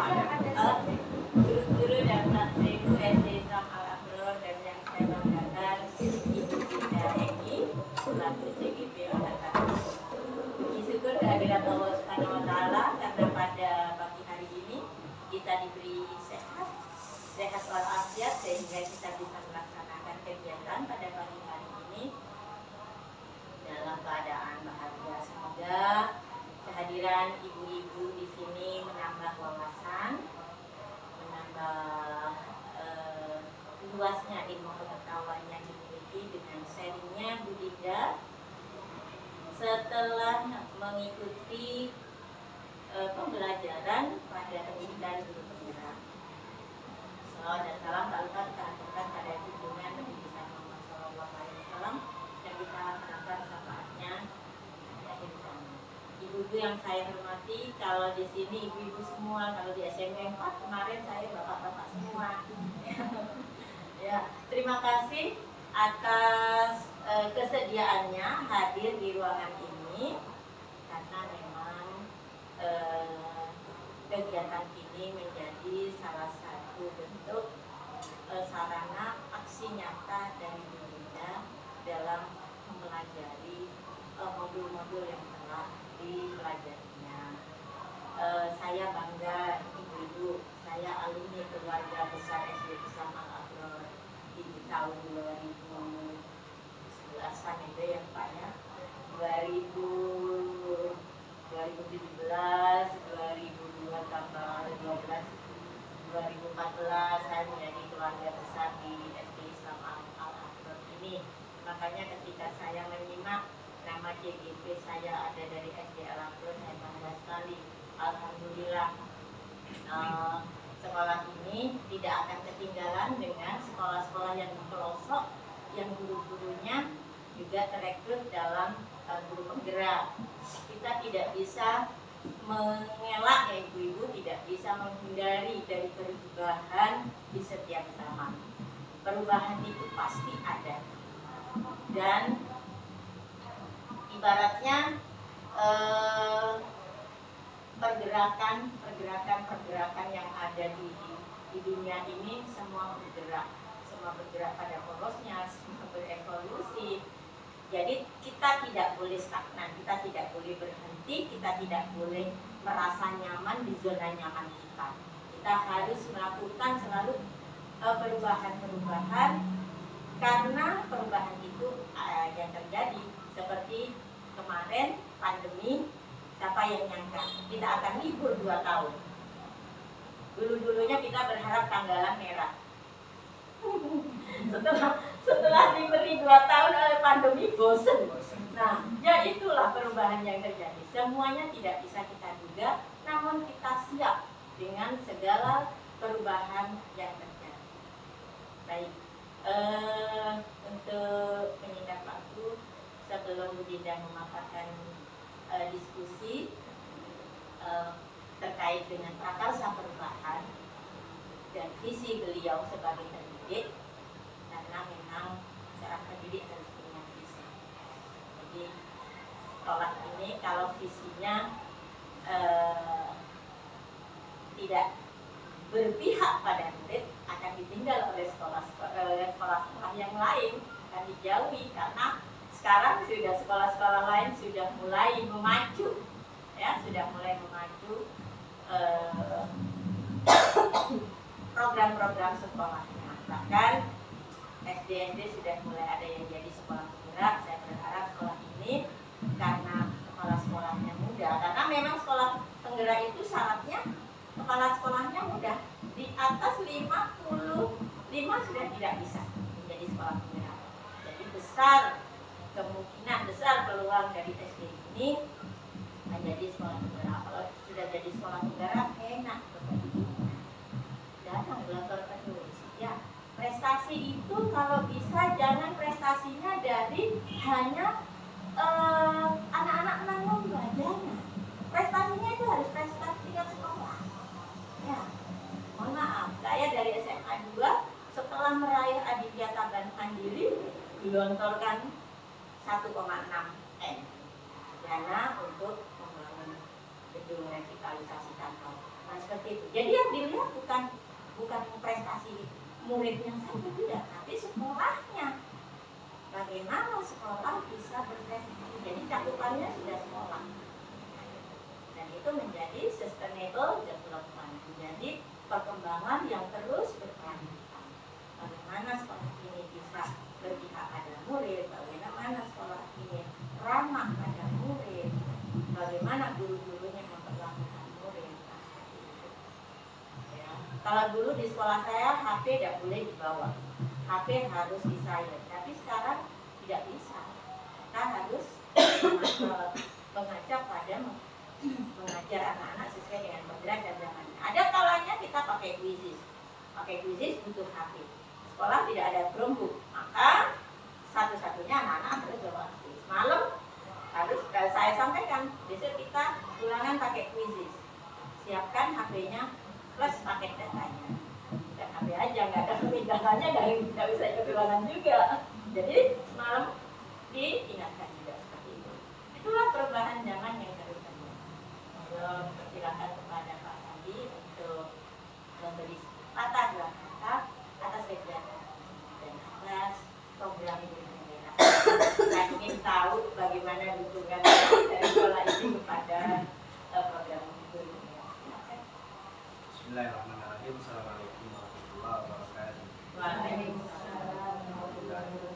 Guru-guru dan santri SD Islam Al-Abror dan yang saya banggakan Ibu Dinda Egi selaku CGP Angkatan. Puji syukur kehadirat Allah Subhanahu wa taala karena pada pagi hari ini kita diberi sehat walafiat sehingga kita bisa melaksanakan kegiatan pada pagi hari ini dalam keadaan bahagia. Semoga kehadiran ibu-ibu di sini menambah wawasan, menambah luasnya ilmu pengetahuan yang dimiliki dengan sharingnya Bu Dinda setelah mengikuti pembelajaran pada pendidikan guru penggerak. Salawat dan salam tak lupa kita aturkan pada junjungan Nabi Muhammad SAW dan kita harapkan syafaatnya di akhir zaman. Ibu-ibu yang saya hormati, kalau di sini ibu-ibu semua, kalau di SMP 4 kemarin saya bapak-bapak semua. Ya, terima kasih atas kesediaannya hadir di ruangan ini karena memang kegiatan ini menjadi salah satu bentuk sarana aksi nyata dari Bu Dinda dalam mempelajari modul-modul yang telah dipelajarinya. Saya bangga ibu-ibu, saya alumni keluarga besar SD Islam Al-Abror di tahun 2011-an itu ya Pak ya, 2017, 2002 tambah 12, 2014 saya menjadi keluarga besar di SD Islam Al-Abror ini. Makanya ketika saya menyimak nama CGP saya ada dari SD Al-Abror, saya bangga sekali. Alhamdulillah sekolah ini tidak akan ketinggalan dengan sekolah-sekolah yang di pelosok yang guru-gurunya juga terekrut dalam guru penggerak. Kita tidak bisa mengelak ya ibu-ibu, tidak bisa menghindari dari perubahan di setiap zaman. Perubahan itu pasti ada dan ibaratnya pergerakan yang ada di dunia ini semua bergerak pada porosnya, semua berevolusi. Jadi kita tidak boleh stagnan, kita tidak boleh berhenti, kita tidak boleh merasa nyaman di zona nyaman kita. Kita harus melakukan selalu perubahan-perubahan karena perubahan itu yang terjadi seperti kemarin pandemi. Siapa yang nyangka kita akan libur 2 tahun. Dulu-dulunya kita berharap tanggalan merah. setelah diberi 2 tahun oleh pandemi bosen. Nah, ya itulah perubahan yang terjadi. Semuanya tidak bisa kita duga, namun kita siap dengan segala perubahan yang terjadi. Baik, untuk menyingkat waktu, sebelum Bu Dinda memaparkan diskusi terkait dengan prakarsa perubahan dan visi beliau sebagai pendidik, karena memang seorang pendidik harus punya visi. Jadi sekolah ini kalau visinya tidak berpihak pada murid akan ditinggal oleh sekolah-sekolah yang lain, akan dijauhi karena sekarang sudah sekolah-sekolah lain sudah mulai memacu, ya sudah mulai memacu program-program sekolahnya. Bahkan SD sudah mulai ada yang jadi sekolah penggerak. Saya berharap sekolah ini karena sekolah-sekolahnya mudah, karena memang sekolah penggerak itu syaratnya kepala sekolahnya mudah, di atas 55 sudah tidak bisa menjadi sekolah penggerak. Jadi kemungkinan besar peluang dari SD ini menjadi sekolah penggerak. Kalau sudah jadi sekolah penggerak enak datang belajar terus. Ya, prestasi itu kalau bisa jangan prestasinya dari hanya anak-anak menang lomba, jangan. Prestasinya itu harus prestasi tingkat sekolah. Ya, mohon maaf, saya dari SMA 2 setelah meraih Aditya Taban Mandiri dilontorkan 1,6 M dana untuk membangun lindung, revitalisasi kantor. Nah seperti itu. Jadi yang dilihat bukan prestasi muridnya saja tidak, tapi sekolahnya. Bagaimana sekolah bisa berprestasi? Jadi cakupannya sudah sekolah. Dan itu menjadi sustainable development, menjadi perkembangan yang terus berkelanjutan. Bagaimana sekolah ini bisa berpihak pada murid, bagaimana sekolah ini ramah pada murid, bagaimana guru-gurunya memperlakukan murid. Ya. Kalau dulu di sekolah saya HP tidak boleh dibawa, HP harus di silent, tapi sekarang tidak bisa. Kita harus mengajak pada mengajar anak-anak sesuai dengan modern dan zamannya. Ada kalanya kita pakai quizzes butuh HP. Sekolah tidak ada Chromebook, maka satu-satunya anak-anak harus bawa HP. Malam harus saya sampaikan, besok kita ulangan pakai quizzes. Siapkan HP-nya plus paket datanya. Dan HP aja, nggak ada pemindahannya, nggak bisa ikut ulangan juga. Jadi malam diingatkan juga seperti itu. Itulah perubahan zaman yang terus terjadi. Persilakan kepada Pak Sandi untuk memberi patah dua kata atas kegiatan dan atas program ini. Saya ingin tahu bagaimana dukungan dari sekolah ini kepada program itu. Bismillahirrahmanirrahim. Assalamualaikum warahmatullahi wabarakatuh. Waalaikumsalam warahmatullahi wabarakatuh.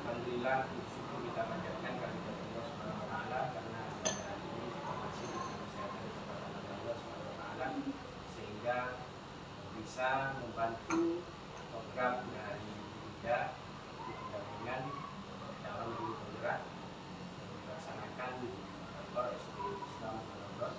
Alhamdulillah, syukur kita panjatkan kehadirat Allah Subhanahu wa taala karena pada hari ini kita masih diberi kesehatan kepada Allah Subhanahu wa taala sehingga bisa membantu program dari Bunda di pendampingan dalam guru penggerak yang dilaksanakan di kantor SD Islam Pondok.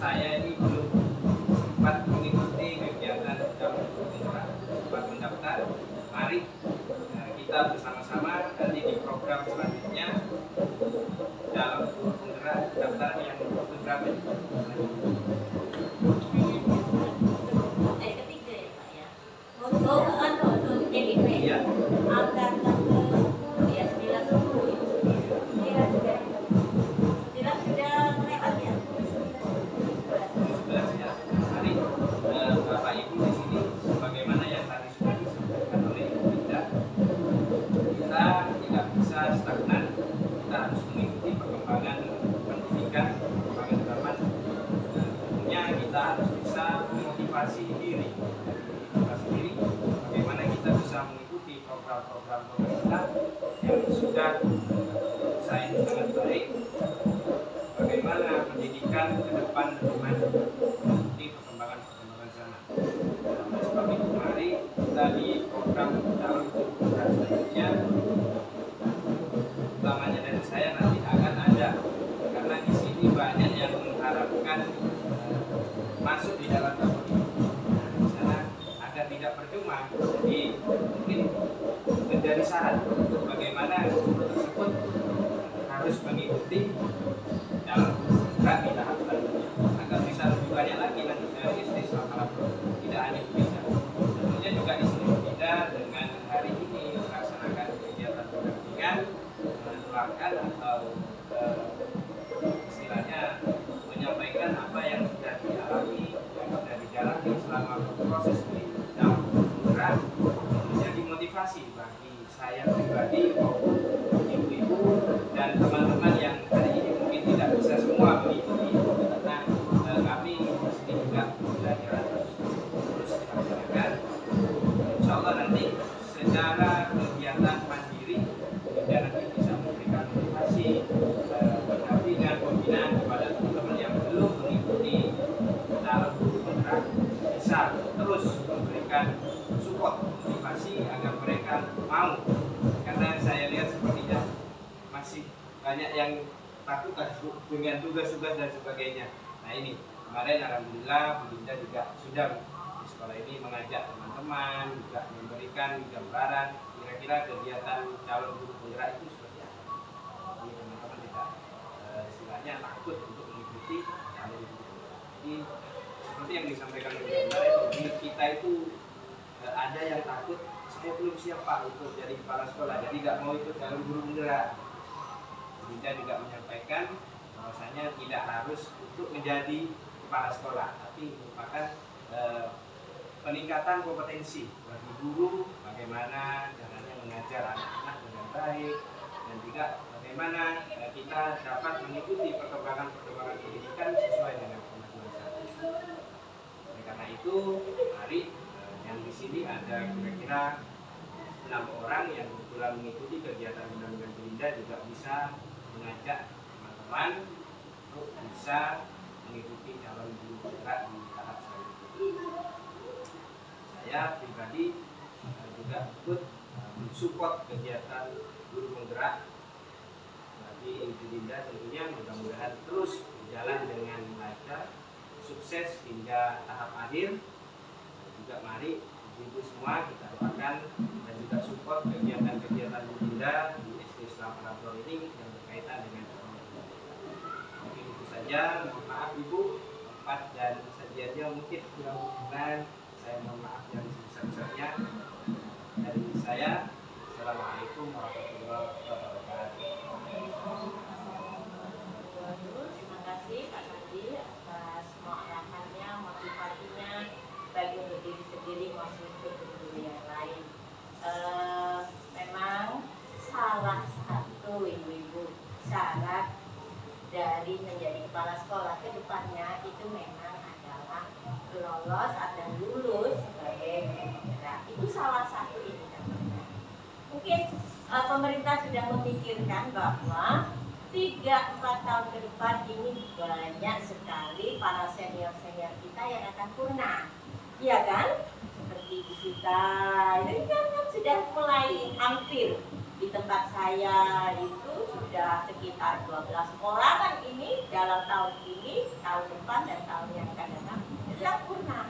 Saya ini belum sempat mengikuti kegiatan dalam penggerak, sempat mendaftar. Mari kita bersama-sama nanti di program selanjutnya dalam penggerak daftar yang berapa? Ketiga ya Pak ya. Untuk JDP. Iya. Angkatan ke-10 ya 910. Bapak Ibu di sini, sebagaimana yang tadi sudah disampaikan oleh Ibu Linda, kita tidak bisa stagnan, kita harus mengikuti perkembangan pendidikan, perkembangan zaman. Tentunya kita harus bisa memotivasi diri, bagaimana kita bisa mengikuti program-program pemerintah yang sudah saya sangat baik, bagaimana pendidikan ke depan lebih maju mengikuti perkembangan zaman. Oleh sebab itu mari kita di program dalam program selanjutnya, utamanya dari saya nanti akan ada, karena di sini banyak yang mengharapkan masuk di dalam tahun ini. Di sana agar tidak percuma, jadi mungkin menjadi syarat bagaimana guru tersebut harus mengikuti dalam program di tahap selanjutnya agar bisa lebih banyak lagi nanti dari SD Islam tidak hanya berbeda. Tentunya juga di sini berbeda dengan hari ini melaksanakan kegiatan pendampingan, menularkan atau istilahnya menyampaikan apa yang sudah dialami, yang sudah dijalani selama proses di dalam program, menjadi motivasi bagi saya pribadi banyak yang takut dengan tugas-tugas dan sebagainya. Nah ini kemarin alhamdulillah Bu Dinda juga sudah di sekolah ini mengajak teman-teman juga memberikan gambaran kira-kira kegiatan calon guru penggerak itu seperti apa. Jadi teman-teman tidak istilahnya takut untuk mengikuti calon guru. Jadi seperti yang disampaikan oleh kemarin, di kita itu ada yang takut, saya belum siap Pak untuk jadi kepala sekolah, jadi nggak mau ikut calon guru penggerak. Dinda juga menyampaikan bahwasanya tidak harus untuk menjadi kepala sekolah, tapi merupakan peningkatan kompetensi bagi guru, bagaimana caranya mengajar anak-anak dengan baik, dan juga bagaimana kita dapat mengikuti perkembangan pendidikan sesuai dengan kemajuan saat ini. Oleh karena itu, mari yang di sini ada kira-kira 6 orang yang kebetulan mengikuti kegiatan Undang-Undang Dinda juga bisa mengajak teman-teman untuk bisa mengikuti calon guru penggerak di tahap selanjutnya. Saya pribadi juga ikut mensupport kegiatan guru penggerak bagi Ibu Dinda, tentunya mudah-mudahan terus berjalan dengan lancar, sukses hingga tahap akhir. Juga mari ibu semua kita doakan dan juga support kegiatan-kegiatan Bu Dinda di SD Islam Arabur ini yang berkaitan dengan mungkin itu saja. Mohon maaf Ibu, tempat dan sajiannya mungkin kurang berkenan. Saya mohon maaf yang sebesar-besarnya. Dari saya, Assalamualaikum warahmatullahi wabarakatuh. Terima kasih Pak Sandi atas semua arahannya, motivasinya, baik untuk diri sendiri maupun untuk guru yang lain. Memang salah satu ibu-ibu syarat dari menjadi kepala sekolah ke depannya itu memang adalah lolos atau lulus sebagai guru penggerak. Itu salah satu indikatornya. Mungkin pemerintah sudah memikirkan bahwa 3-4 tahun ke depan ini banyak sekali para senior-senior kita yang akan purna. Iya kan? Seperti di kita, ini kan sudah mulai hampir. Di tempat saya itu sudah sekitar 12 orangan ini dalam tahun ini, tahun depan dan tahun yang akan datang sudah purna.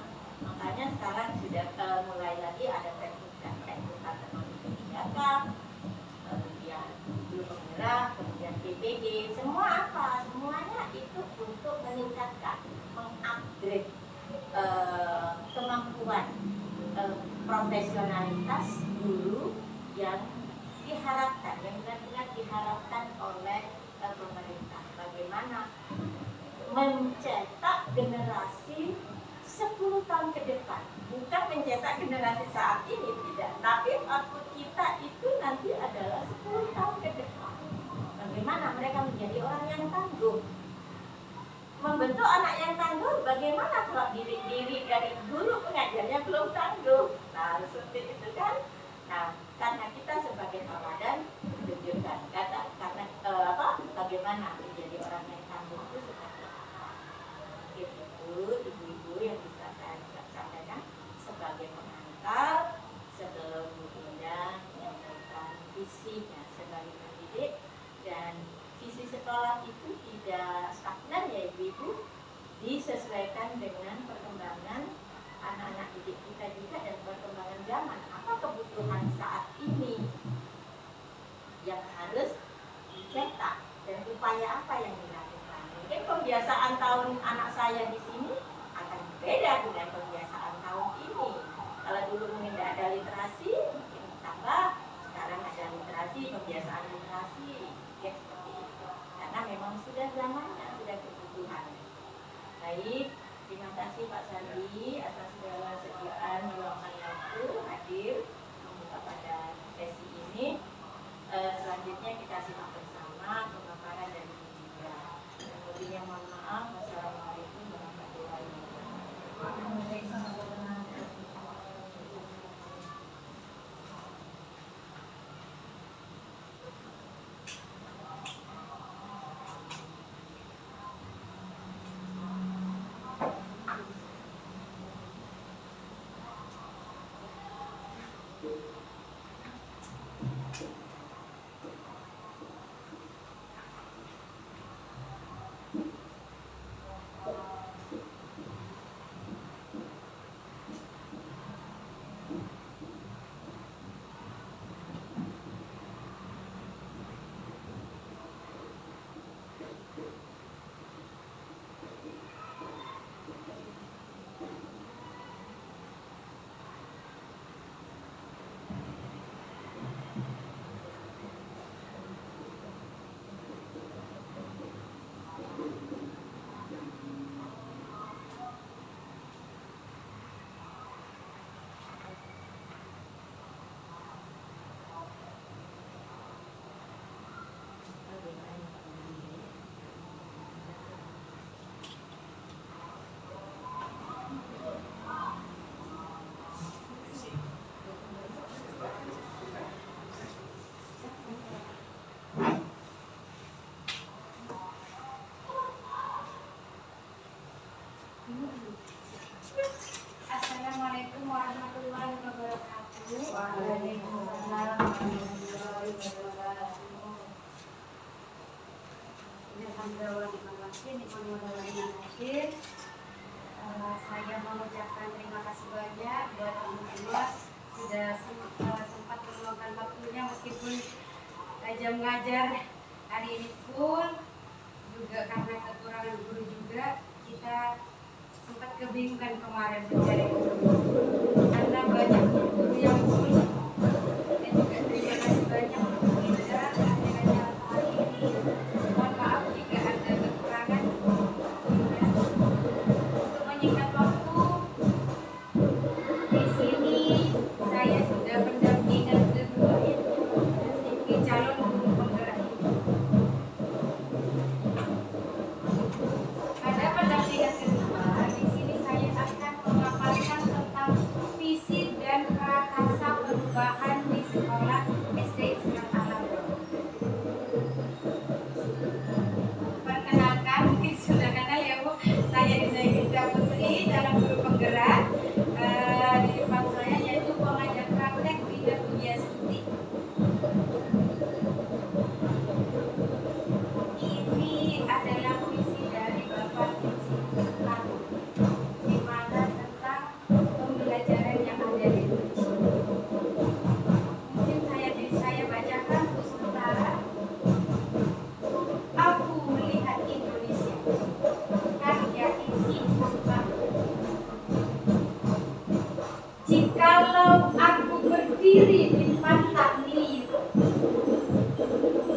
Makanya sekarang sudah mulai lagi ada teknik teknologi kebijakan, kemudian guru penggerak, kemudian PPG, semua apa? Semuanya itu untuk meningkatkan, mengupgrade kemampuan profesionalitas guru yang diharapkan, yang benar-benar diharapkan oleh pemerintah. Bagaimana mencetak generasi 10 tahun ke depan, bukan mencetak generasi saat ini, tidak, tapi output kita itu nanti adalah 10 tahun ke depan. Bagaimana mereka menjadi orang yang tangguh, membentuk anak yang tangguh. Bagaimana kalau diri dari guru pengajarnya belum tangguh? Nah, seperti itu kan. Nah, karena kita sebagai tauladan tunjukkan bagaimana menjadi orang yang tangguh itu seperti apa. Itu ibu-ibu yang bisa saya sampaikan sebagai pengantar sebelum Bu Dinda menyampaikan visinya sebagai pendidik. Dan visi sekolah itu tidak stagnan ya ibu-ibu, disesuaikan dengan perkembangan anak-anak didik kita juga dan perkembangan zaman. Apa kebutuhan saat ini yang harus dicetak dan upaya apa yang dilakukan? Mungkin kebiasaan tahun anak saya di sini akan berbeda dengan kebiasaan tahun ini. Kalau dulu mungkin tidak ada literasi, mungkin tambah. Sekarang ada literasi, kebiasaan literasi, ya seperti itu. Karena memang sudah zamannya, sudah kebutuhan. Baik, terima kasih Pak Sandi atas segala sediaan meluangkan waktu hadir membuka pada sesi ini. Selanjutnya kita simak bersama pemaparan dari Bu Dinda. Kemudian mohon maaf. Wassalamualaikum warahmatullahi wabarakatuh. Saya mengucapkan terima kasih banyak buat teman-teman sudah sempat meluangkan waktunya meskipun jam ngajar hari ini full, juga karena kekurangan guru juga kita sempat kebingungan kemarin mencari guru karena banyak guru yang full. Dan juga terima kasih banyak untuk kita akhirnya hari ini. Mohon maaf jika ada kekurangan. Untuk menyingkat waktu, di sini saya sudah pendampingan kedua di calon guru penggerak. Pada pendampingan kedua, di sini saya akan memaparkan tentang visi dan prakarsa perubahan di sekolah SD Islam Alam. Perkenalkan, mungkin sudah kenal ya Bu, saya Dinda Putri, calon guru penggerak. Di depan saya yaitu pengajar praktek Dinda Pujiastuti. Ini adalah visi dari Bapak Soekarno, di mana tentang pembelajaran yang ada di Indonesia. Mungkin saya bacakan untuk sementara. Aku melihat Indonesia, karya isi Soekarno. Jikalau aku berdiri di pantai liar,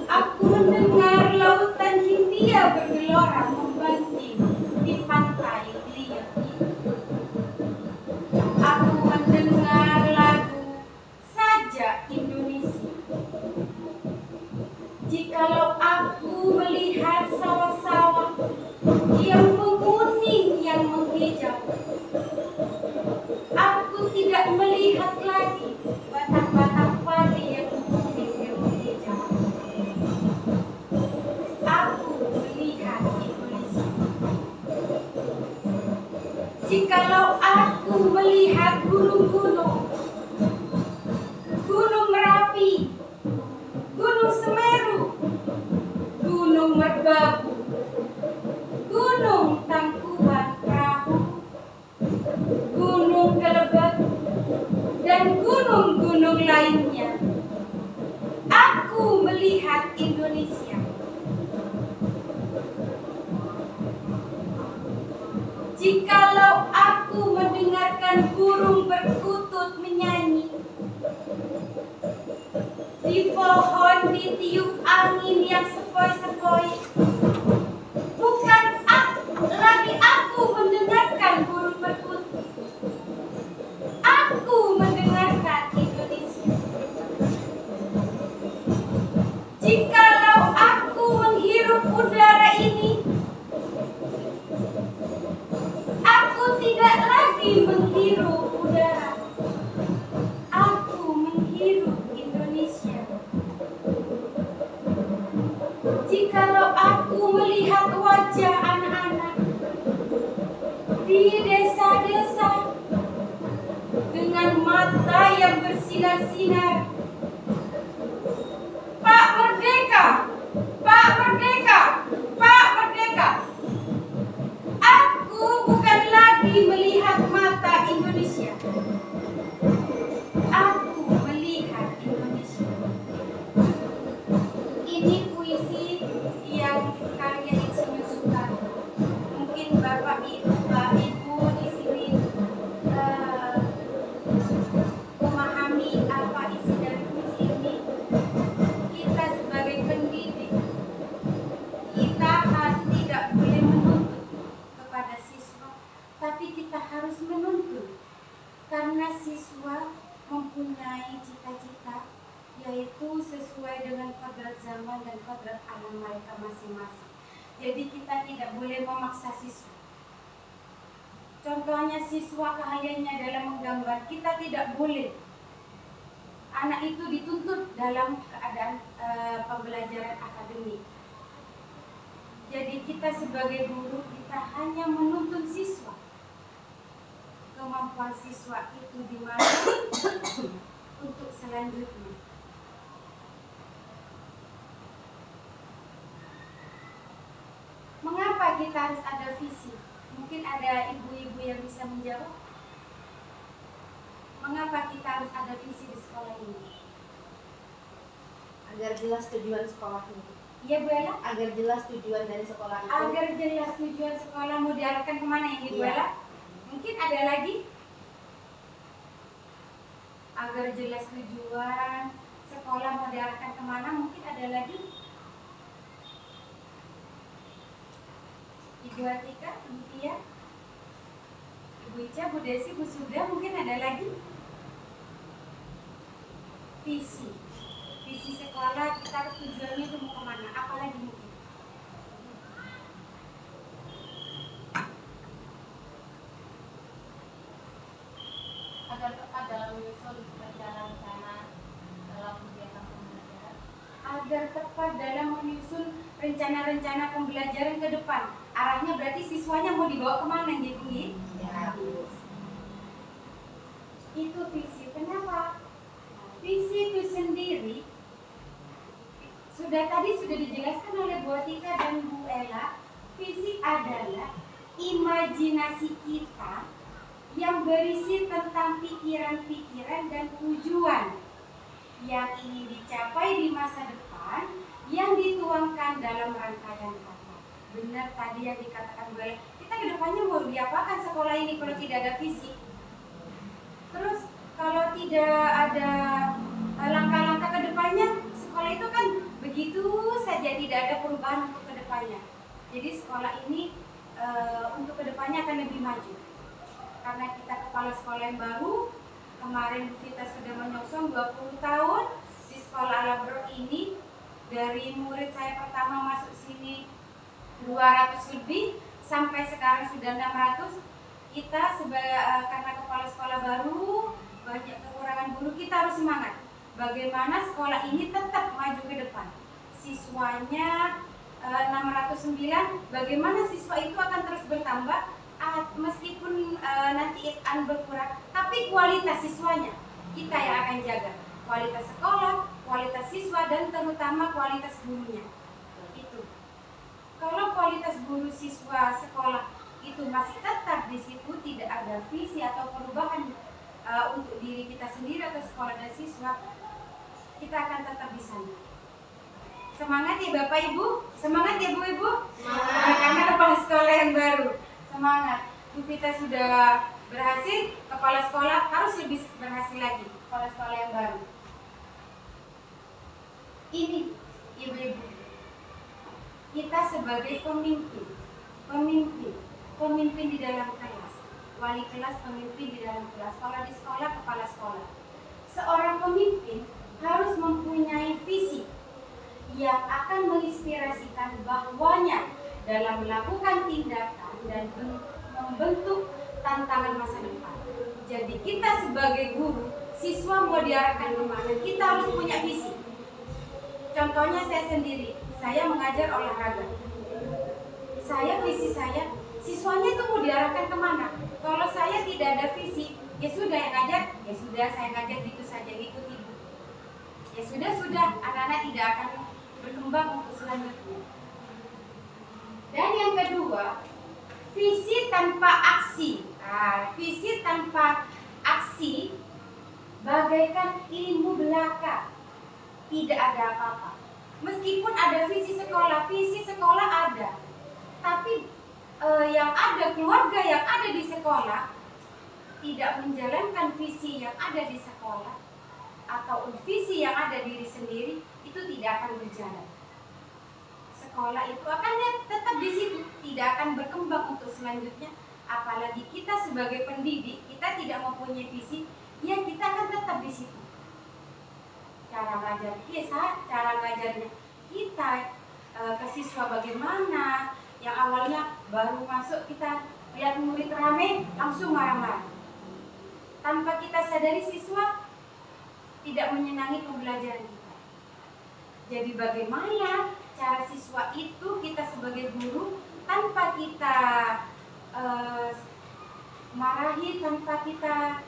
aku mendengar lautan Hindia bergelora membanting di pantai liar. Aku mendengar lagu Saja Indonesia. Jikalau aku melihat sawah-sawah yang menguning, yang menghijau, aku tidak melihat lagi batang-batang padi yang menguning, yang menghijau. Aku melihat Indonesia. Jikalau aku melihat gunung-gunung, Gunung Merapi, Gunung Semeru, Gunung Merbabu, Gunung Tangkuban Perahu, Gunung Kelebek, dan gunung-gunung lainnya, aku melihat Indonesia. Jikalau aku mendengarkan burung berkutut menyanyi, di pohon ditiup angin yang sepoi-sepoi, bukan lagi aku mendengarkan burung berkutut, aku mendengarkan Indonesia. Jikalau aku menghirup udara ini, aku tidak lagi menghirup udara, aku menghirup Indonesia. Jikalau aku melihat wajah anak-anak di desa-desa dengan mata yang bersinar-sinar, Pak Merdeka, Pak Merdeka, Pak Merdeka, aku bukan lagi melihat mata Indonesia, aku melihat Indonesia. Ini puisi yang karya Insinyur Soekarno. Mungkin Bapak Ibu di sini memahami apa isi dari puisi ini. Kita sebagai pendidik, kita tidak boleh menuntut kepada siswa, tapi kita harus menuntut karena siswa mempunyai cita-cita, yaitu sesuai dengan kodrat zaman dan kodrat alam mereka masing-masing. Jadi kita tidak boleh memaksa siswa. Contohnya siswa keahliannya dalam menggambar, kita tidak boleh anak itu dituntut dalam keadaan pembelajaran akademik. Jadi kita sebagai guru, kita hanya menuntun siswa. Kemampuan siswa itu di mana untuk selanjutnya. Mengapa kita harus ada visi? Mungkin ada ibu-ibu yang bisa menjawab. Mengapa kita harus ada visi di sekolah ini? Agar jelas tujuan sekolahnya. Iya Bu Ella? Agar jelas tujuan dari sekolah itu. Agar jelas tujuan sekolah mau diarahkan kemana ya Ibu Iya. Ella? Mungkin ada lagi? Agar jelas tujuan sekolah mau diarahkan kemana? Mungkin ada lagi? Ibu Atika, Ibu Tia, Ibu Ica, Bu Desi, Bu Suda, mungkin ada lagi? Visi sekolah kita tujuannya itu mau kemana? Apalagi mungkin? Agar tepat dalam menyusun rencana-rencana dalam kegiatan pembelajaran. Agar tepat dalam menyusun rencana-rencana pembelajaran ke depan. Arahnya berarti siswanya mau dibawa kemana jadi? Ya. Itu visi. Kenapa? Visi itu sendiri sudah dijelaskan oleh Bu Atika dan Bu Ella. Visi adalah imajinasi kita yang berisi tentang pikiran-pikiran dan tujuan yang ingin dicapai di masa depan yang dituangkan dalam rangkaian kata. Benar tadi yang dikatakan Bu Ella, kita ke depannya mau diapakan sekolah ini kalau tidak ada visi? Terus kalau tidak ada langkah-langkah ke depannya, sekolah itu kan begitu saja, tidak ada perubahan untuk ke depannya. Jadi sekolah ini untuk ke depannya akan lebih maju. Karena kita kepala sekolah yang baru, kemarin kita sudah menyongsong 20 tahun di sekolah Al-Abrar ini. Dari murid saya pertama masuk sini 200 lebih sampai sekarang sudah 600. Kita karena kepala sekolah baru, banyak kekurangan guru, kita harus semangat. Bagaimana sekolah ini tetap maju ke depan. Siswanya 609, bagaimana siswa itu akan terus bertambah meskipun nanti akan berkurang, tapi kualitas siswanya kita yang akan jaga. Kualitas sekolah, kualitas siswa, dan terutama kualitas gurunya. Itu. Kalau kualitas guru, siswa, sekolah itu masih tetap di situ, tidak ada visi atau perubahan untuk diri kita sendiri atau sekolah dan siswa, kita akan tetap di sana. Semangat ya Bapak Ibu, semangat ya Bu Ibu. Karena kepala sekolah yang baru, semangat. Bu Vita sudah berhasil, kepala sekolah harus lebih berhasil lagi, kepala sekolah yang baru. Ini ibu-ibu, kita sebagai pemimpin di dalam kelas, wali kelas, pemimpin di dalam kelas. Kalau di sekolah, kepala sekolah. Seorang pemimpin harus mempunyai visi yang akan menginspirasikan bahwanya dalam melakukan tindakan dan membentuk tantangan masa depan. Jadi kita sebagai guru, siswa mau diarahkan kemana, kita harus punya visi. Contohnya saya sendiri, saya mengajar olahraga. Visi saya, siswanya itu mau diarahkan kemana? Kalau saya tidak ada visi, ya sudah yang ngajar, ya sudah saya ngajar gitu saja, ngikut ibu. Ya sudah, anak-anak tidak akan berkembang untuk selanjutnya. Dan yang kedua, visi tanpa aksi. Visi tanpa aksi bagaikan ilmu belaka. Tidak ada apa-apa. Meskipun ada visi sekolah ada. Tapi yang ada, keluarga yang ada di sekolah tidak menjalankan visi yang ada di sekolah atau visi yang ada diri sendiri, itu tidak akan berjalan. Sekolah itu akan tetap di situ, tidak akan berkembang untuk selanjutnya. Apalagi kita sebagai pendidik, kita tidak mempunyai visi, ya kita akan tetap di situ. Cara ngajarnya kita ke siswa bagaimana? Yang awalnya baru masuk kita lihat murid rame langsung marah-marah. Tanpa kita sadari siswa tidak menyenangi pembelajaran kita. Jadi bagaimana cara siswa itu kita sebagai guru tanpa kita marahi, tanpa kita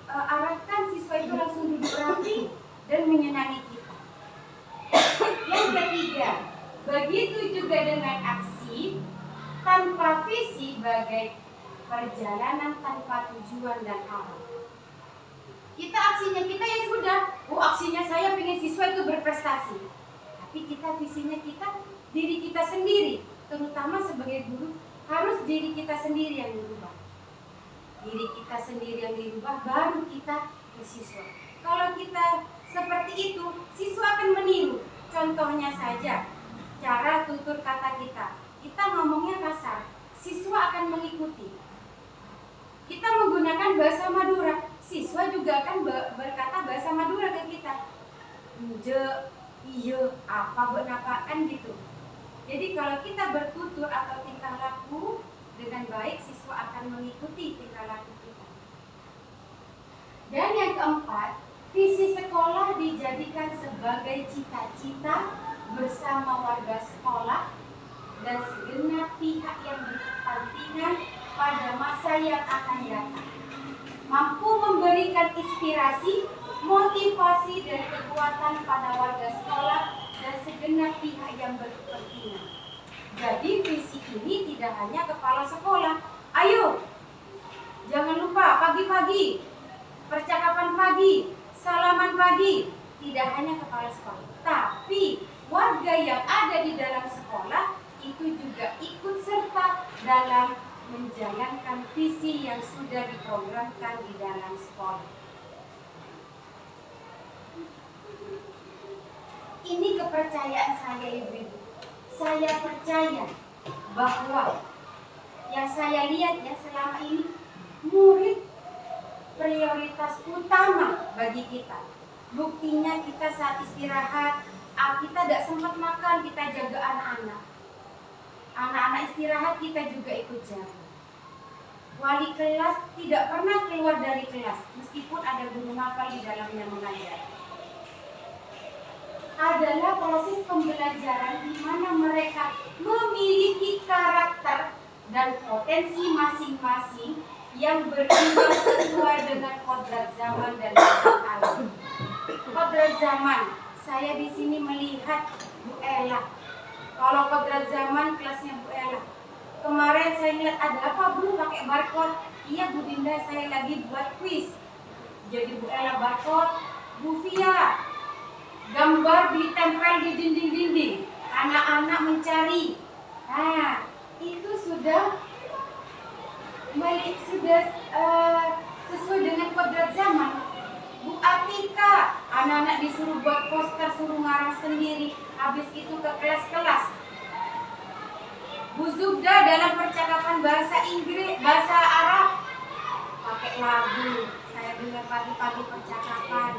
arahkan siswa itu langsung duduk rapi dan menyenangi kita. Yang ketiga, begitu juga dengan aksi, Tanpa visi bagai perjalanan tanpa tujuan dan arah. Kita aksinya kita ya sudah, aksinya saya pengen siswa itu berprestasi. Tapi kita visinya kita, diri kita sendiri, terutama sebagai guru, harus diri kita sendiri yang dirubah. Diri kita sendiri yang dirubah, baru kita ke siswa. Kalau kita seperti itu, siswa akan meniru. Contohnya saja, cara tutur kata kita. Kita ngomongnya kasar, siswa akan mengikuti. Kita menggunakan bahasa Madura, siswa juga akan berkata bahasa Madura ke kita. Je, iya, apa kan gitu. Jadi kalau kita bertutur atau tingkah laku dengan baik, siswa akan mengikuti tingkah laku kita. Dan yang keempat, visi sekolah dijadikan sebagai cita-cita bersama warga sekolah dan segenap pihak yang berkepentingan pada masa yang akan datang. Mampu memberikan inspirasi, motivasi, dan kekuatan pada warga sekolah dan segenap pihak yang berkepentingan. Jadi visi ini tidak hanya kepala sekolah. Ayo, jangan lupa pagi-pagi, percakapan pagi, salaman pagi. Tidak hanya kepala sekolah, tapi warga yang ada di dalam sekolah itu juga ikut serta dalam menjalankan visi yang sudah diprogramkan di dalam sekolah. Ini kepercayaan saya, Ibu-ibu. Saya percaya bahwa yang saya lihat ya selama ini, murid prioritas utama bagi kita. Buktinya kita saat istirahat, kita tidak sempat makan, kita jaga anak-anak. Anak-anak istirahat, kita juga ikut jaga. Wali kelas tidak pernah keluar dari kelas, meskipun ada guru mapel di dalamnya mengajar. Adalah proses pembelajaran di mana mereka memiliki karakter dan potensi masing-masing yang berkembang sesuai dengan kodrat zaman dan kodrat alam. Kodrat zaman, saya di sini melihat Bu Ella. Kalau kodrat zaman kelasnya Bu Ella. Kemarin saya lihat ada apa Bu pakai barcode? Iya Bu Dinda, saya lagi buat kuis. Jadi Bu Ella barcode, Bu Fia gambar ditempel di dinding-dinding. Anak-anak mencari. Nah, itu sudah sesuai dengan kodrat zaman. Bu Atika, anak-anak disuruh buat poster, suruh ngarang sendiri. Habis itu ke kelas-kelas. Bu Zubda dalam percakapan bahasa Inggris, bahasa Arab, pakai lagu. Saya dengar pagi-pagi percakapan.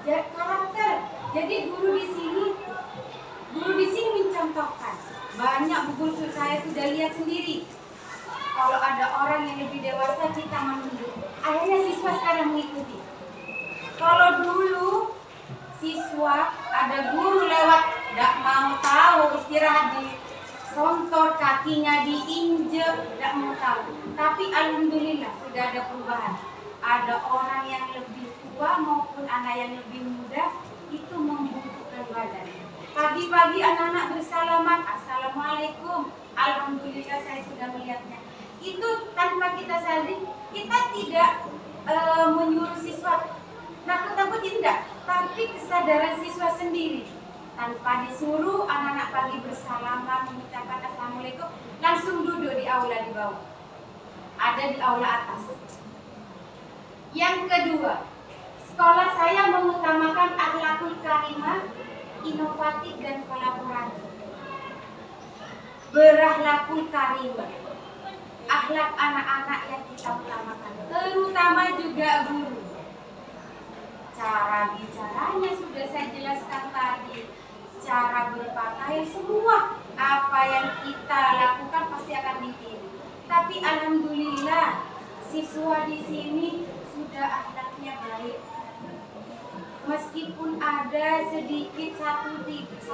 Karakter. Jadi guru di sini mencontohkan. Banyak bu guru saya sudah lihat sendiri. Kalau ada orang yang lebih dewasa, kita menunduk. Akhirnya siswa sekarang mengikuti. Kalau dulu siswa ada guru lewat, tidak mau tahu, istirahat di sontor, kakinya diinjek, tidak mau tahu. Tapi alhamdulillah sudah ada perubahan. Ada orang yang lebih tua maupun anak yang lebih muda itu membutuhkan badan. Pagi-pagi anak-anak bersalaman, assalamualaikum. Alhamdulillah saya sudah melihatnya. Itu tanpa kita sadari, kita tidak menyuruh siswa nakut-nakut tidak, tapi kesadaran siswa sendiri. Tanpa disuruh, anak-anak pagi bersalaman, mengucapkan assalamualaikum, langsung duduk di aula di bawah. Ada di aula atas. Yang kedua, sekolah saya mengutamakan akhlakul karimah, inovatif dan kolaboratif. Berakhlakul karimah, akhlak anak-anak yang kita utamakan, terutama juga guru. Cara bicaranya sudah saya jelaskan tadi, cara berpakaian, semua apa yang kita lakukan pasti akan ditiru. Tapi alhamdulillah siswa di sini sudah akhlaknya baik. Meskipun ada sedikit 1, 2,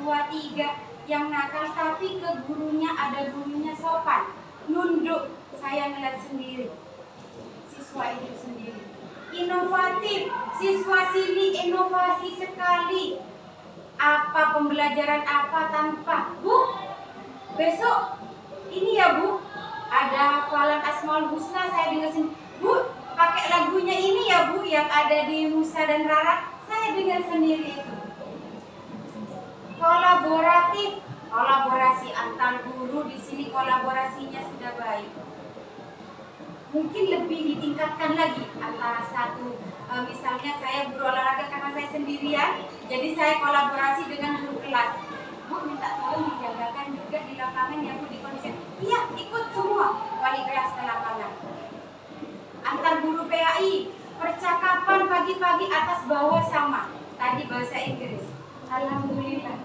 3 yang nakal, tapi ke gurunya ada gurunya sopan, nunduk. Saya ngeliat sendiri, siswa itu sendiri. Inovatif, siswa sini inovasi sekali. Apa pembelajaran apa tanpa Bu? besok ini ya Bu, ada hafalan Asmaul Husna, saya dengar sendiri. Bu, pakai lagunya ini ya Bu, yang ada di Musa dan Rara, saya dengar sendiri itu. Kolaborasi antar guru di sini, kolaborasinya sudah baik. Mungkin lebih ditingkatkan lagi antara satu, misalnya saya guru olahraga karena saya sendirian, jadi saya kolaborasi dengan guru kelas. Bu, minta tolong dijagakan juga di lapangan yang Bu dikondisikan. Iya, ikut semua wali kelas ke lapangan. Antar guru PAI, percakapan pagi-pagi atas bawah sama. Tadi bahasa Inggris. Alhamdulillah.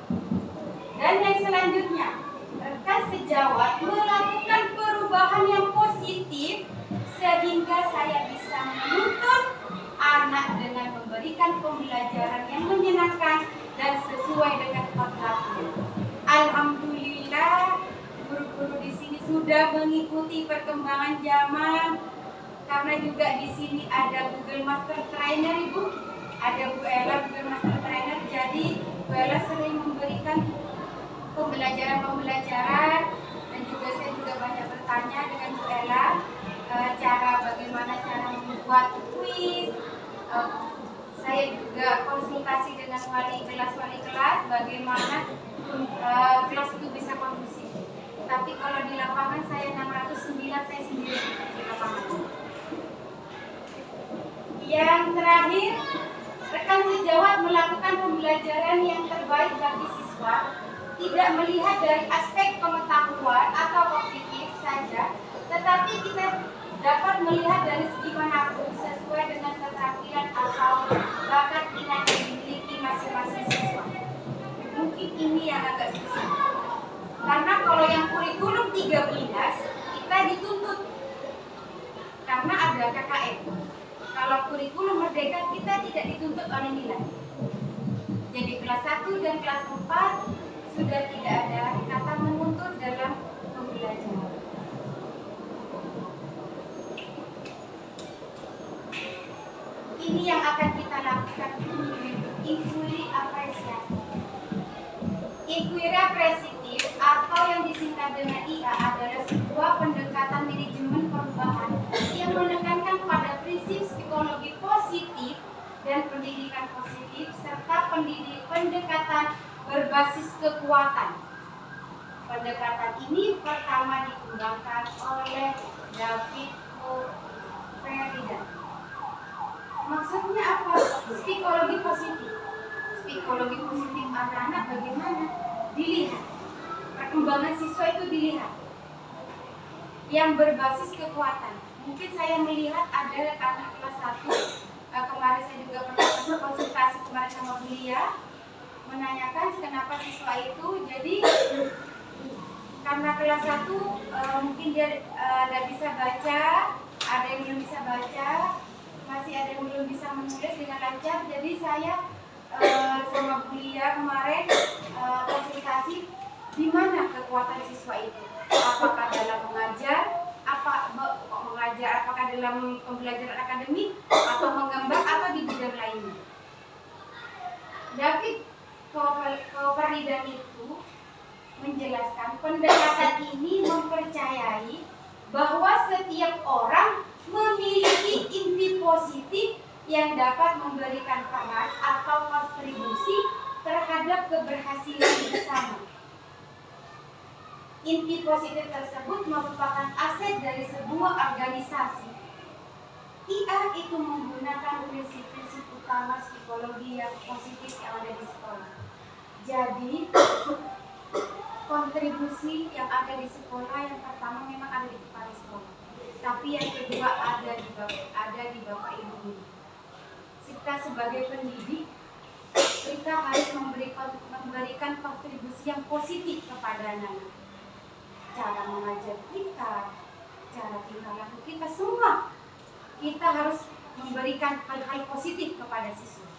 Dan yang selanjutnya, rekan sejawat melakukan perubahan yang positif sehingga saya bisa menuntun anak dengan memberikan pembelajaran yang menyenangkan dan sesuai dengan kodratnya. Alhamdulillah, guru-guru di sini sudah mengikuti perkembangan zaman, karena juga di sini ada Google Master Trainer, Ibu. Ada Bu Ella Google Master Trainer, jadi Bu Ella sering memberikan pembelajaran dan juga saya juga banyak bertanya dengan Bu Ella bagaimana cara membuat kuis. Saya juga konsultasi dengan wali kelas bagaimana kelas itu bisa kondusif. Tapi kalau di lapangan saya 609 saya sendiri di lapangan. Yang terakhir, rekan sejawat melakukan pembelajaran yang terbaik bagi siswa, tidak melihat dari aspek pengetahuan atau kognitif saja, tetapi kita dapat melihat dari segi manapun sesuai dengan keterampilan atau bakat minat yang dimiliki masing-masing siswa. Mungkin ini yang agak susah. Karena kalau yang kurikulum 13 kita dituntut karena ada KKN. Kalau kurikulum merdeka kita tidak dituntut oleh nilai. Jadi kelas 1 dan kelas 4 sudah tidak ada kata menuntut dalam pembelajaran. Ini yang akan kita lakukan, inquiry apresiatif. Inquiry apresiatif atau yang disingkat dengan IA adalah sebuah pendekatan manajemen perubahan yang menekankan pada prinsip psikologi positif dan pendidikan positif serta pendekatan berbasis kekuatan. Pendekatan ini pertama dikembangkan oleh David Feridan. Maksudnya apa? Psikologi positif. Psikologi positif anak-anak bagaimana? Dilihat. Perkembangan siswa itu dilihat. Yang berbasis kekuatan. Mungkin saya melihat ada anak kelas 1. Kemarin saya juga pernah konsultasi kemarin sama beliau menanyakan kenapa siswa itu. Jadi karena kelas 1 mungkin dia tidak bisa baca, ada yang belum bisa baca, masih ada yang belum bisa menulis dengan lancar. Jadi saya sama beliau kemarin konsultasi di mana kekuatan siswa itu. Apakah dalam mengajar, apakah dalam pembelajaran akademik, atau menggambar, atau di bidang lainnya. David Feridan itu menjelaskan pendekatan ini mempercayai bahwa setiap orang memiliki inti positif yang dapat memberikan peran atau kontribusi terhadap keberhasilan bersama. Inti positif tersebut merupakan aset dari sebuah organisasi. IA itu menggunakan prinsip-prinsip utama psikologi yang positif yang ada di sekolah. Jadi, kontribusi yang ada di sekolah yang pertama memang ada di kepala sekolah. Tapi yang kedua ada di Bapak Ibu guru. Kita sebagai pendidik, kita harus memberikan kontribusi yang positif kepada anak-anak. Cara mengajar kita, cara tingkah laku kita, semua kita harus memberikan hal-hal positif kepada siswa.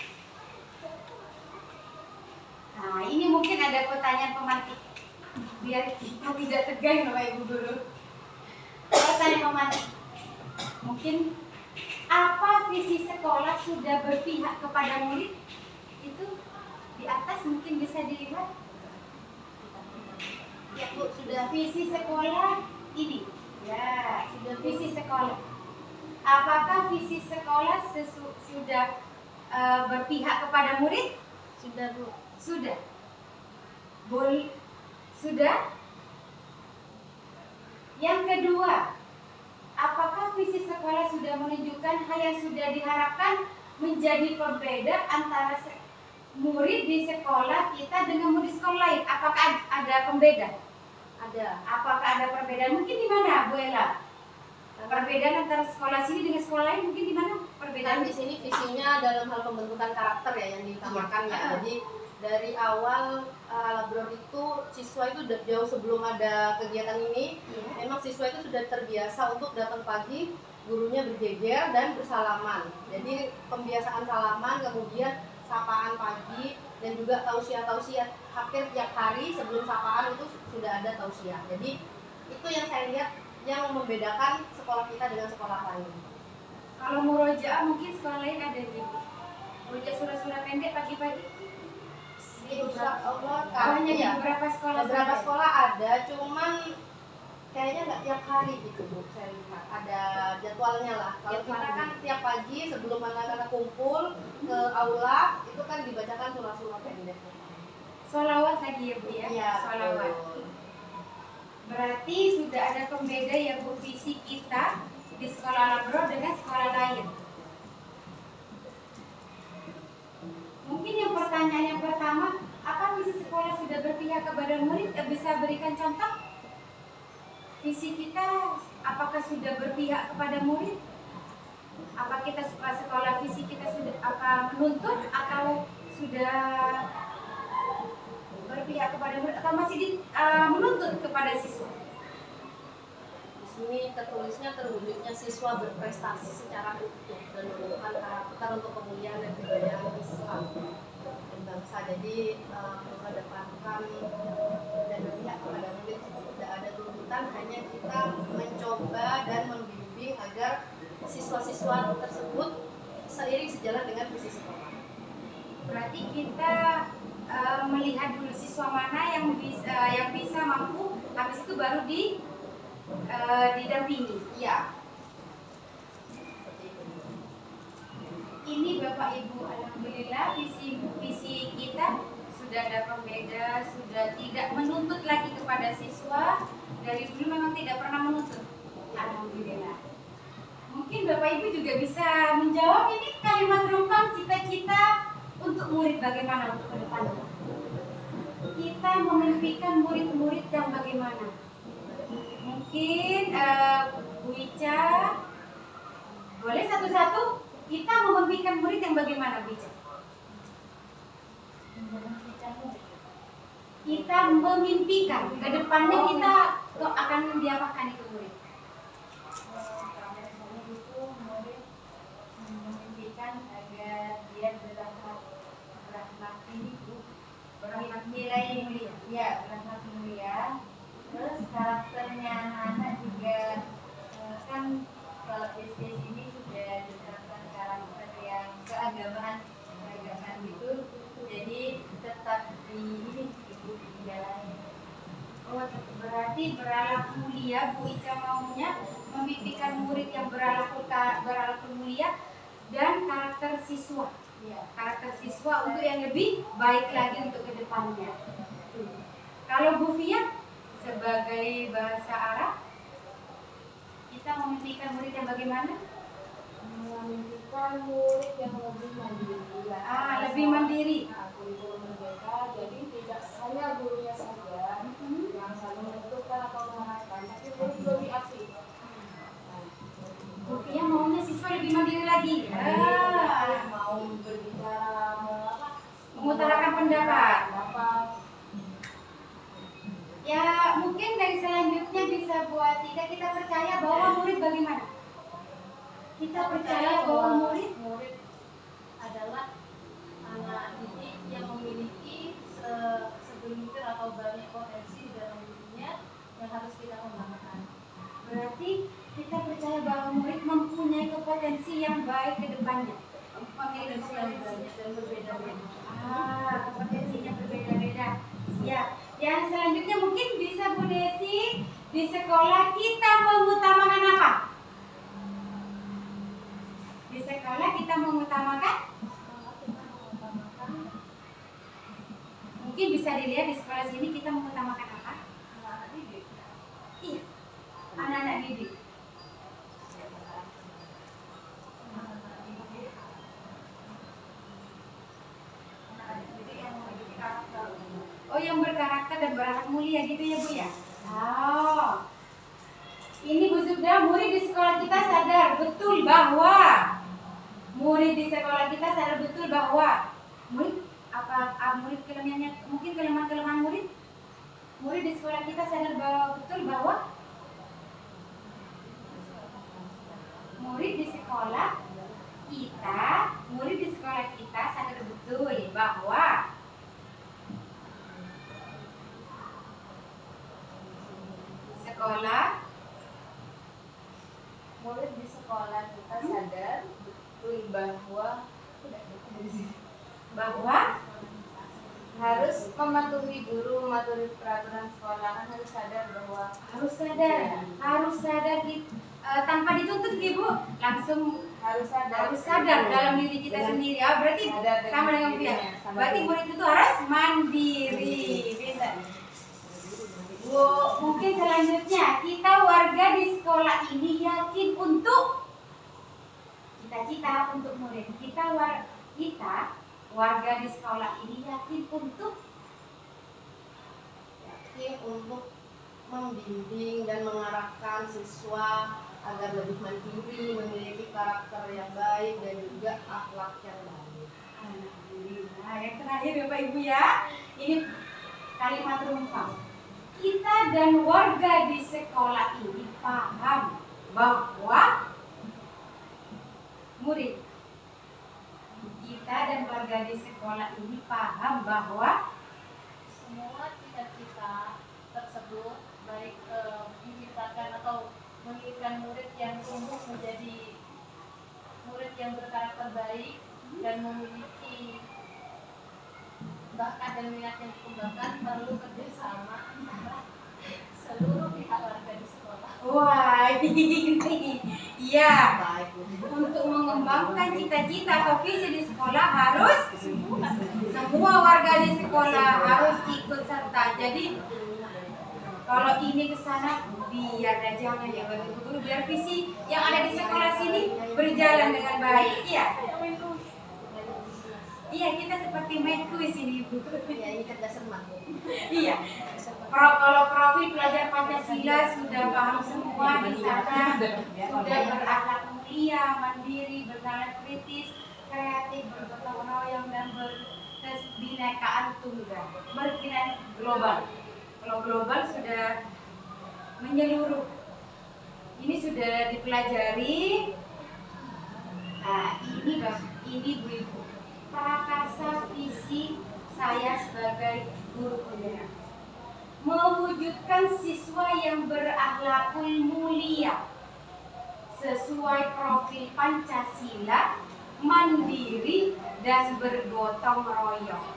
Nah, ini mungkin ada pertanyaan pemantik biar kita tidak tegang Bapak Ibu guru. Pertanyaan pemantik, mungkin apa visi sekolah sudah berpihak kepada murid? Itu di atas mungkin bisa dilihat. Ya Bu, sudah visi sekolah ini. Ya, sudah visi sekolah. Apakah visi sekolah sudah berpihak kepada murid? Sudah Bu. Sudah. Sudah. Yang kedua, apakah visi sekolah sudah menunjukkan hal yang sudah diharapkan menjadi pembeda antara murid di sekolah kita dengan murid sekolah lain? Apakah ada pembeda? Ada. Apakah ada perbedaan? Mungkin di mana, Bu Ella? Perbedaan antara sekolah sini dengan sekolah lain mungkin di mana Kan perbedaan? di sini visinya dalam hal pembentukan karakter ya yang diutamakan ya. Jadi dari awal Labror itu siswa itu udah jauh sebelum ada kegiatan ini, memang siswa itu sudah terbiasa untuk datang pagi, gurunya berjejer dan bersalaman. Jadi pembiasaan salaman, kemudian sapaan pagi dan juga tausiah hampir tiap hari sebelum sapaan itu sudah ada tausiah. Jadi itu yang saya lihat yang membedakan sekolah kita dengan sekolah lain. Kalau murojaah mungkin sekolah lain ada di murojaah surah-surah pendek pagi-pagi. Insya Allah Hanya di ya, beberapa sekolah. beberapa saja. sekolah ada, cuman kayaknya nggak tiap hari gitu Bu. Saya lihat ada jadwalnya lah. Kalau kita kan tiap pagi sebelum anak-anak kumpul ke aula itu kan dibacakan surah-surah pendek. Sholawat lagi ya Bu ya? Iya, Sholawat. betul. Berarti sudah ada pembeda ya Bu visi kita di sekolah Labror dengan sekolah lain. Mungkin yang pertanyaan yang pertama, apa visi sekolah sudah berpihak kepada murid? Bisa berikan contoh? Visi kita apakah sudah berpihak kepada murid? Apa kita sekolah visi kita sudah apa menuntut atau sudah berpihak kepada murid atau masih menuntut kepada siswa? Di sini tertulisnya terwujudnya siswa berprestasi secara utuh dan menemukan karakter untuk kemuliaan dan kejayaan Islam dan bangsa. Jadi mengedepankan dan berpihak kepada murid, tidak ada tuntutan, hanya kita mencoba dan membimbing agar siswa-siswa tersebut seiring sejalan dengan visi sekolah. Berarti kita melihat dulu siswa mana yang bisa mampu, habis itu baru didampingi. Iya. Ini Bapak Ibu, alhamdulillah visi kita sudah ada pembeda, sudah tidak menuntut lagi kepada siswa. Dari dulu memang tidak pernah menuntut. Alhamdulillah. Mungkin Bapak Ibu juga bisa menjawab ini kalimat rumpang cita-cita untuk murid bagaimana untuk ke depan. Kita memimpikan murid-murid yang bagaimana? Mungkin Bu Ica, boleh satu-satu kita memimpikan murid yang bagaimana, Bu Ica? Kita memimpikan ke depannya kita akan diapakan itu murid? Memimpikan agar dia berahmat nilai mulia, ya berahmat mulia. Terus karakternya anak-anak juga kan kalau SD ini sudah diterapkan karakter yang keagamaan gitu, jadi tetap diikuti jalannya. Oh, berarti berakhlak mulia, Bu Ica maunya memimpikan murid yang berakhlak mulia dan karakter siswa. Ya. Karakter siswa untuk yang lebih baik lagi untuk kedepannya. Kalau Bu Fia sebagai bahasa Arab, kita memimpikan murid yang bagaimana? Memimpikan murid yang lebih mandiri. Lebih mandiri. Kurikulum mereka, jadi tidak hanya gurunya saja yang selalu menentukan atau mengarahkan, tapi murid lebih aktif. Bu Fia maunya siswa lebih mandiri lagi. Mau berbicara, Mengutarakan pendapat. Ya, mungkin dari selanjutnya bisa buat kita percaya bahwa murid bagaimana? Kita percaya bahwa murid adalah anak didik yang memiliki segelintir atau banyak potensi di dalam dirinya yang harus kita kembangkan. berarti kita percaya bahwa murid mempunyai kompetensi yang baik ke depannya. Memiliki kompetensi Dan berbeda-beda. kompetensinya berbeda-beda. Ya, Yang selanjutnya mungkin bisa Bu Desi, di sekolah kita mengutamakan apa? Di sekolah kita mengutamakan? Mungkin bisa dilihat di sekolah sini kita mengutamakan apa? Anak didik. Iya, anak-anak didik. Oh, yang berkarakter dan berakhlak mulia gitu ya Bu ya? Oh, ini Bu Zubda, murid di sekolah kita sadar betul bahwa murid murid kelemahannya, mungkin kelemahan murid di sekolah kita sadar betul bahwa murid di sekolah kita sadar betul bahwa Murid di sekolah kita sadar betul bahwa harus mematuhi guru, mematuhi peraturan sekolah, kan harus sadar bahwa harus sadar tanpa dituntut Ibu, langsung harus sadar dalam diri kita sendiri. Ya, berarti sama dengan Fia. Berarti murid itu harus mandiri. Benar. Bu, mungkin selanjutnya kita warga di sekolah ini yakin untuk cita-cita untuk murid. Kita warga di sekolah ini yakin untuk membimbing dan mengarahkan siswa agar lebih mandiri, memiliki karakter yang baik dan juga akhlak yang baik. Alhamdulillah. Yang terakhir Bapak Ibu ya, ini kalimat rumpang. Kita dan warga di sekolah ini paham bahwa murid. Kita dan warga di sekolah ini paham bahwa semua cita-cita tersebut baik menciptakan atau menjadikan murid yang tumbuh menjadi murid yang berkarakter baik dan memiliki bakat dan minat yang dikembangkan perlu kerjasama antara seluruh pihak warga di sekolah. wah ini iya, Baik. untuk mengembangkan cita-cita atau visi di sekolah harus semua warga di sekolah harus ikut serta. Jadi kalau ini ke sana biar dan jangan ya guru, biar visi yang ada di sekolah sini berjalan dengan baik. Iya, kita seperti main kuis ini Bu. Ya, ini cerdas cermat. Iya. Kalau profil pelajar Pancasila sudah paham semua di sana, sudah berakhlak mulia, mandiri, bernalar kritis, kreatif, bergotong royong dan berkebinekaan tunggal, berkebinekaan global. Kalau global sudah menyeluruh. Ini sudah dipelajari. Nah, ini Bu Ibu. Prakarsa visi saya sebagai guru pembina, mewujudkan siswa yang berakhlakul mulia sesuai profil Pancasila, mandiri dan bergotong royong.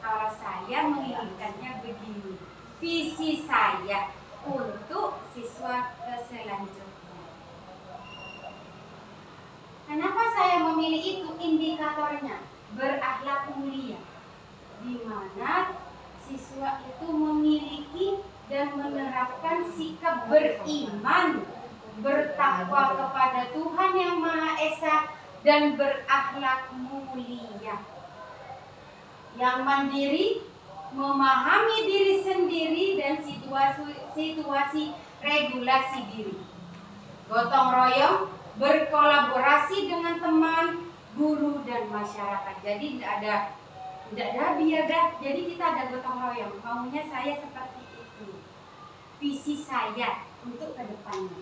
Kalau saya menginginkannya begini, visi saya untuk siswa selanjutnya. Kenapa saya memilih itu? Indikatornya berakhlak mulia, di mana siswa itu memiliki dan menerapkan sikap beriman, bertakwa kepada Tuhan Yang Maha Esa dan berakhlak mulia. Yang mandiri, memahami diri sendiri dan situasi regulasi diri. Gotong royong, berkolaborasi dengan teman, guru dan masyarakat. Jadi tidak ada biadab. Jadi kita ada gotong royong. Maunya saya seperti itu. Visi saya untuk ke depannya.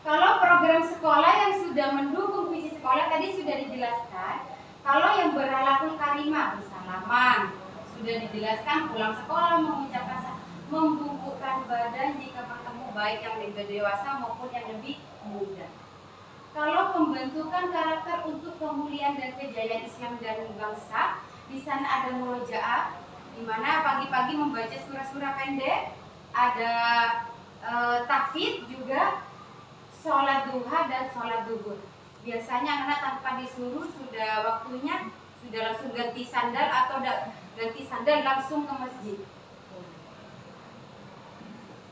Kalau program sekolah yang sudah mendukung visi sekolah tadi sudah dijelaskan. Kalau yang berakhlakul karimah, bersalaman, sudah dijelaskan, pulang sekolah mengucapkan salam, membungkukkan badan jika bertemu, baik yang lebih dewasa maupun yang lebih muda. Kalau pembentukan karakter untuk kemuliaan dan kejayaan Islam dan bangsa, di sana ada murojaah, di mana pagi-pagi membaca surah-surah pendek, ada tahfidz juga, sholat duha dan sholat duhur. Biasanya anak tanpa disuruh sudah waktunya sudah langsung ganti sandal atau ganti sandal langsung ke masjid.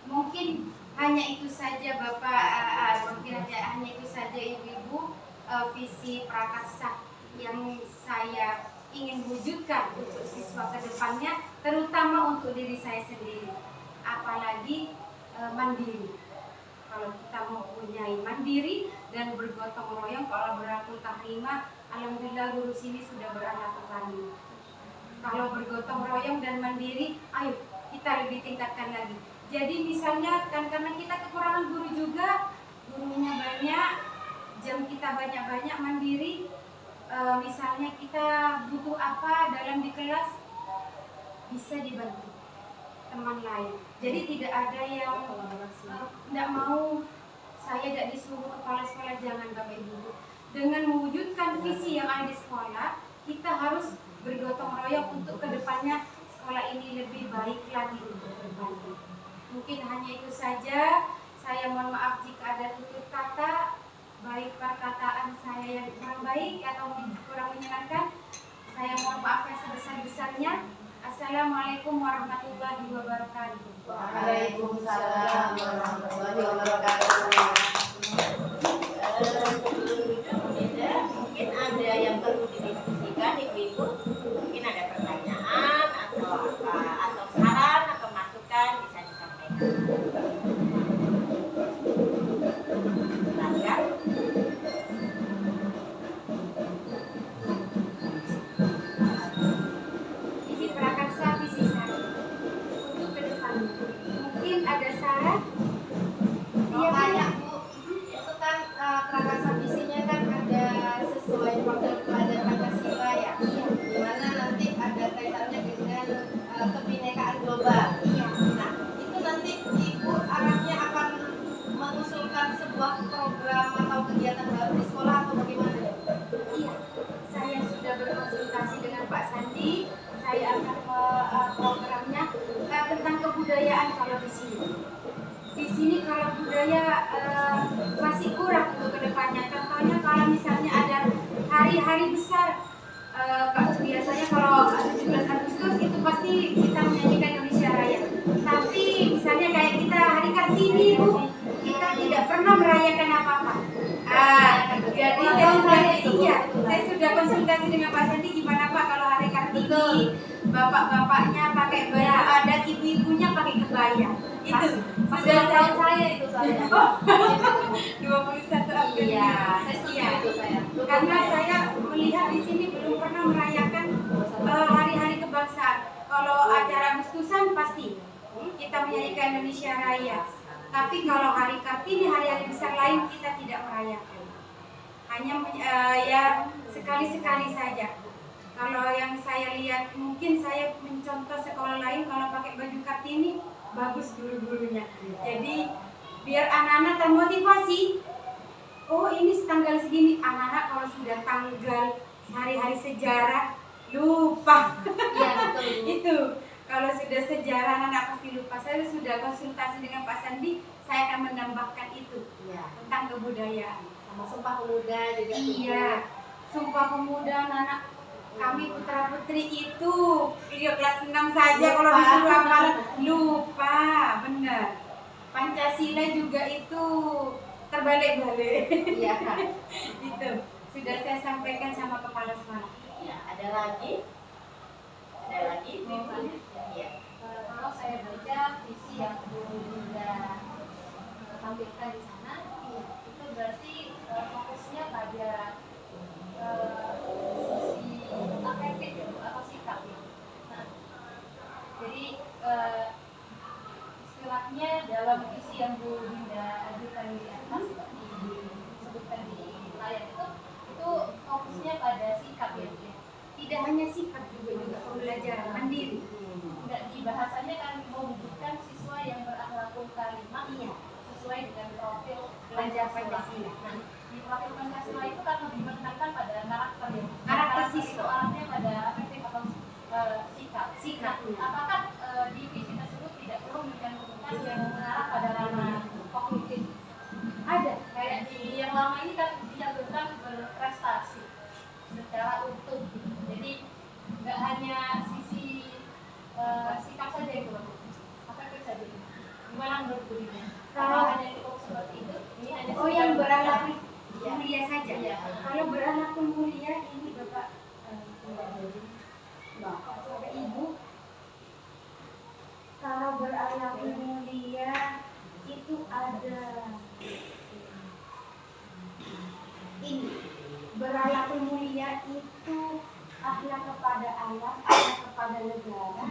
Mungkin hanya itu saja Bapak, mungkin hanya itu saja Ibu-ibu visi prakarsa yang saya ingin wujudkan untuk siswa kedepannya, terutama untuk diri saya sendiri, apalagi mandiri. Kalau kita mempunyai mandiri dan bergotong royong, kalau berakul tahrimah, alhamdulillah guru sini sudah beranak karimah. Kalau bergotong royong dan mandiri, ayo kita lebih tingkatkan lagi. Jadi misalnya kan karena kita kekurangan guru juga, gurunya banyak, jam kita banyak-banyak mandiri. Misalnya kita butuh apa dalam di kelas, bisa dibantu teman lain. Jadi tidak ada yang tidak mau, saya tidak disuruh kepala sekolah, jangan Bapak Ibu. Dengan mewujudkan visi yang ada di sekolah, kita harus bergotong royong untuk kedepannya sekolah ini lebih baik lagi untuk kedepannya. Mungkin hanya itu saja. Saya mohon maaf jika ada tutur kata, baik perkataan saya yang kurang baik atau kurang menyenangkan. Saya mohon maaf yang sebesar-besarnya. Assalamualaikum warahmatullahi wabarakatuh. Waalaikumsalam warahmatullahi wabarakatuh. Mungkin ada yang perlu didiskusikan Ibu-ibu, mungkin ada pertanyaan atau apa, atau saran atau masukan bisa disampaikan. Silakan. Ini prakarsa visi saya untuk ke depan. Mungkin ada saran? Iya banyak Bu, itu kan prakarsa visinya kan ada sesuai profil pelajar Pancasila ya, dimana nanti ada kaitannya dengan kebinekaan global. Nah itu nanti Ibu arahnya akan mengusulkan sebuah program atau kegiatan baru di sekolah atau bagaimana ya? Iya, saya sudah berkonsultasi dengan Pak Sandi. Saya akan programnya tentang kebudayaan kalau di sini. Di sini kalau budaya masih kurang untuk kedepannya. Contohnya kalau misalnya ada hari-hari besar, biasanya kalau 17 Agustus itu pasti kita menyanyikan Indonesia Raya. Tapi misalnya kayak kita Hari Kartini Bu, kita tidak pernah merayakan apa-apa. Jadi saya sudah konsultasi dengan Pak Sandi, gimana Pak kalau Hari Kartini bapak-bapaknya pakai baju adat, ibu-ibunya pakai kebaya. Itu Sudah tahun saya itu saya. 21 April. Iya, saya itu saya. Karena saya melihat di sini belum pernah merayakan hari-hari kebangsaan. Kalau acara Agustusan pasti kita menyanyikan Indonesia Raya. Tapi kalau Hari Kartini, hari-hari besar lain kita tidak merayakan. Hanya ya sekali-sekali saja. Kalau yang saya lihat, mungkin saya mencontoh sekolah lain kalau pakai baju Kartini bagus guru-gurunya. Jadi biar anak-anak termotivasi. Oh ini tanggal segini, anak-anak kalau sudah tanggal hari-hari sejarah lupa. Iya betul. Itu kalau sudah sejarah anak-anak pasti lupa. Saya sudah konsultasi dengan Pak Sandi, saya akan menambahkan itu tentang kebudayaan. Sama Sumpah Pemuda juga. Iya, Sumpah Pemuda anak kami putra putri itu kelas 6 saja Lupa. kalau disuruh hafalan lupa, benar. Pancasila juga itu terbalik-balik. Iya kan. Itu sudah saya sampaikan sama kepala sekolah. Ya, ada lagi? Ada lagi? Iya. Kalau saya baca visi yang Bu Linda tampilkan di sana, itu berarti fokusnya pada sisi afektif ya, atau sikap ya. Nah, jadi istilahnya dalam visi yang Bu Linda ajukan di atas, disebutkan di layar itu fokusnya pada sikap ya. Tidak hanya sikap juga pembelajaran mandiri. Enggak, di bahasanya kan mewujudkan siswa yang berakhlakul karimah sesuai dengan profil Pelajar Pancasila. Nah, di profil Pancasila itu kan lebih menekankan pada karakter ya. Karakter Itu siswa. arahnya pada afektif atau sikap. sikapnya. Apakah di visi tersebut tidak perlu mencantumkan yang mengarah pada ranah kognitif? Ada. Kayak di yang lama ini kan dicantumkan berprestasi secara utuh. Jadi nggak hanya sisi sikap saja itu, apa itu saja? Gimana menurut Bu Dina? Kalau hanya cukup seperti itu, ini hanya Oh, yang berakhlak Iya. mulia saja. Iya. Kalau berakhlak mulia ini Bapak Bapak sampai Ibu, kalau berakhlak mulia itu ada ini, berakhlak mulia itu akhlak kepada Allah, akhlak kepada negara,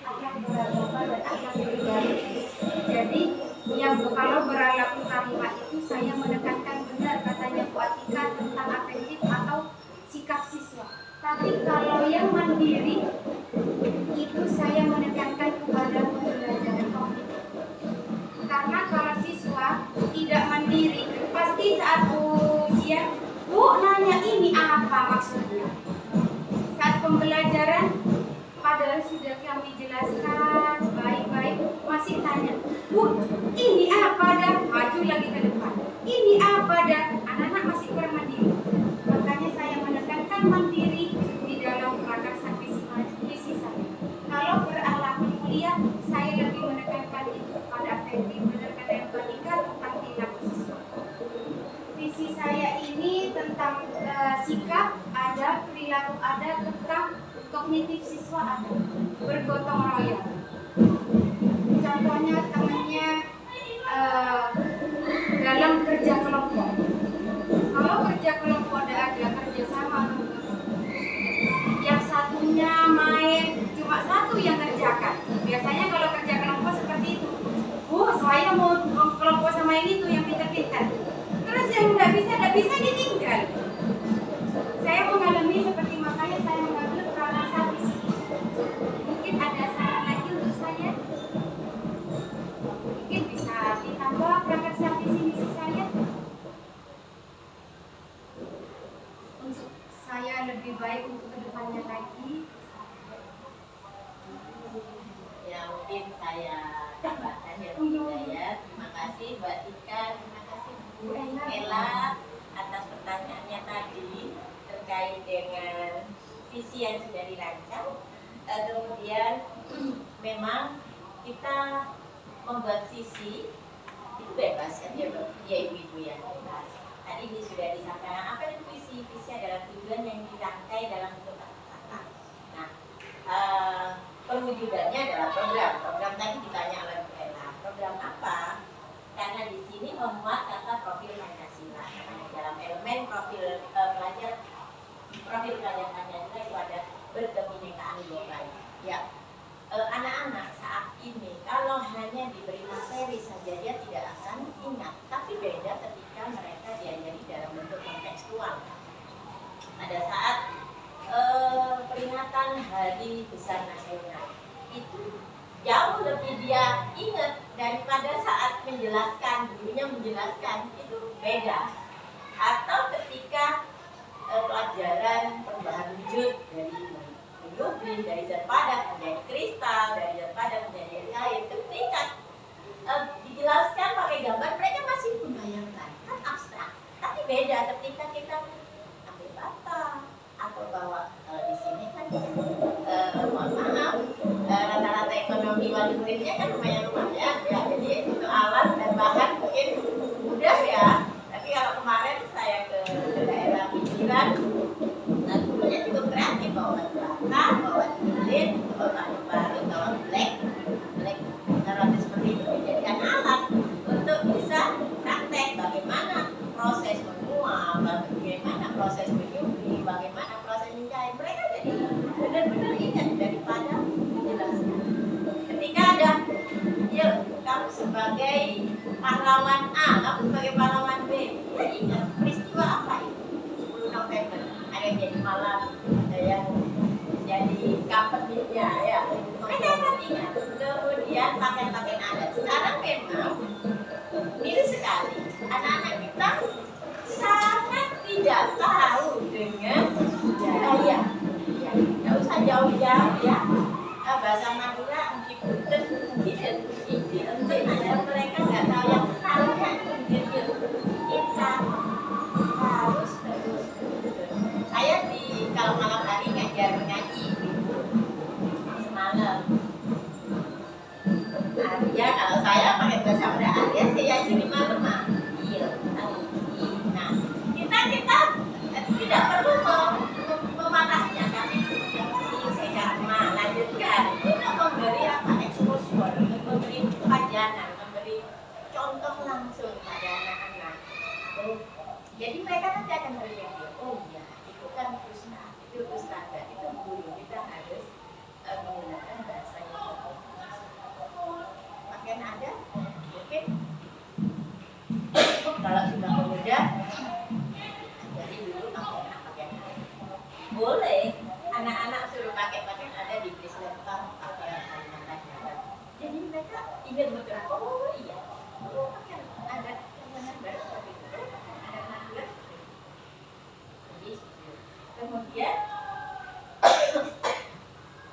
akhlak beragama dan akhlak pribadi. Jadi yang kalau berakhlak karimah itu saya menekankan benar katanya Bu Atika tentang afektif atau sikap siswa. Tapi kalau yang mandiri itu saya menekankan kepada pembelajaran kognitif. Karena kalau siswa tidak mandiri, pasti saat ujian, Bu nanya ini apa maksudnya? Saat pembelajaran, padahal sudah kami jelaskan baik-baik, masih tanya, Bu, ini apa dah? Maju lagi ke depan. Ini apa dah? Anak-anak masih kurang mandiri. Makanya saya menekankan mandiri di dalam prakarsa visi saya. Kalau berakhlak mulia, saya lebih menekankan itu pada afektif, benar kata yang Batika tentang perilaku siswa. Visi saya ini tentang sikap ada, perilaku ada, tentang kognitif siswa ada, bergotong royong. Contohnya temannya dalam kerja kelompok. Kalau kerja kelompok ada kerjasama, yang satunya main, cuma satu yang kerjakan. Biasanya kalau kerja kelompok seperti itu, Bu, saya mau kelompok sama ini tuh yang pintar-pintar. Terus yang nggak bisa ditinggal. Saya mengalami seperti makanya saya mengambil prakarsa visi. Mungkin ada saran lagi untuk saya. Mungkin bisa ditambah prakarsa visi misi saya. Untuk saya lebih baik untuk kedepannya lagi. Ya mungkin saya tambahkan ya Bu Hidayat. Terima kasih Mbak Tika, terima kasih Bu Ella atas pertanyaannya tadi terkait dengan visi yang sudah dirancang. Kemudian memang kita membuat visi itu bebas kan ya ibu-ibu ya bebas. Tadi ini sudah disampaikan apa itu visi. Visi adalah tujuan yang dirangkai dalam bentuk kata-kata. Nah, perwujudannya adalah program. Program tadi ditanya oleh Bu Ella. Program apa? Karena di sini memuat kata profil Pancasila. Karena dalam elemen profil pelajar Pancasila itu ada berkebinekaan global. Ya, anak-anak saat ini kalau hanya diberi materi saja dia tidak akan ingat. Tapi beda ketika mereka diajari dalam bentuk kontekstual. Pada saat peringatan Hari Besar Nasional itu jauh lebih dia ingat daripada saat menjelaskan, gurunya menjelaskan, itu beda. Atau ketika pelajaran perubahan wujud dari globin, dari zat padat menjadi kristal, dari zat padat menjadi air, ketika dijelaskan pakai gambar mereka masih membayangkan, kan abstrak. Tapi beda ketika kita ambil bata atau bawa di sini kan mohon maaf rata-rata ekonomi wali muridnya kan lumayan ya, jadi itu alat dan bahan mungkin mudah ya. Tapi kalau kemarin saya ke daerah pinggiran, nah gurunya cukup kreatif, bawa bata, bawa lilin, bawa tahun baru, bawa black seperti itu dijadikan alat untuk bisa praktek bagaimana proses menguap, bagaimana proses menyubi, bagaimana proses menjahit. Mereka jadi benar-benar ingat daripada menjelaskan. Ketika ada, yuk kamu sebagai pahlawan A, kamu sebagai pahlawan B, ya ingat peristiwa apa itu? 10 November, ada yang jadi malam, ada yang jadi company-nya ya. Mereka akan ingat. Kemudian pakaian-pakaian adat. Sekarang memang miris sekali anak-anak kita sangat tidak tahu dengan budaya. Ya, nggak usah jauh-jauh ya. ingat betul. Oh iya, kan ada kemenangan baru seperti itu, kan ada bulan. Jadi kemudian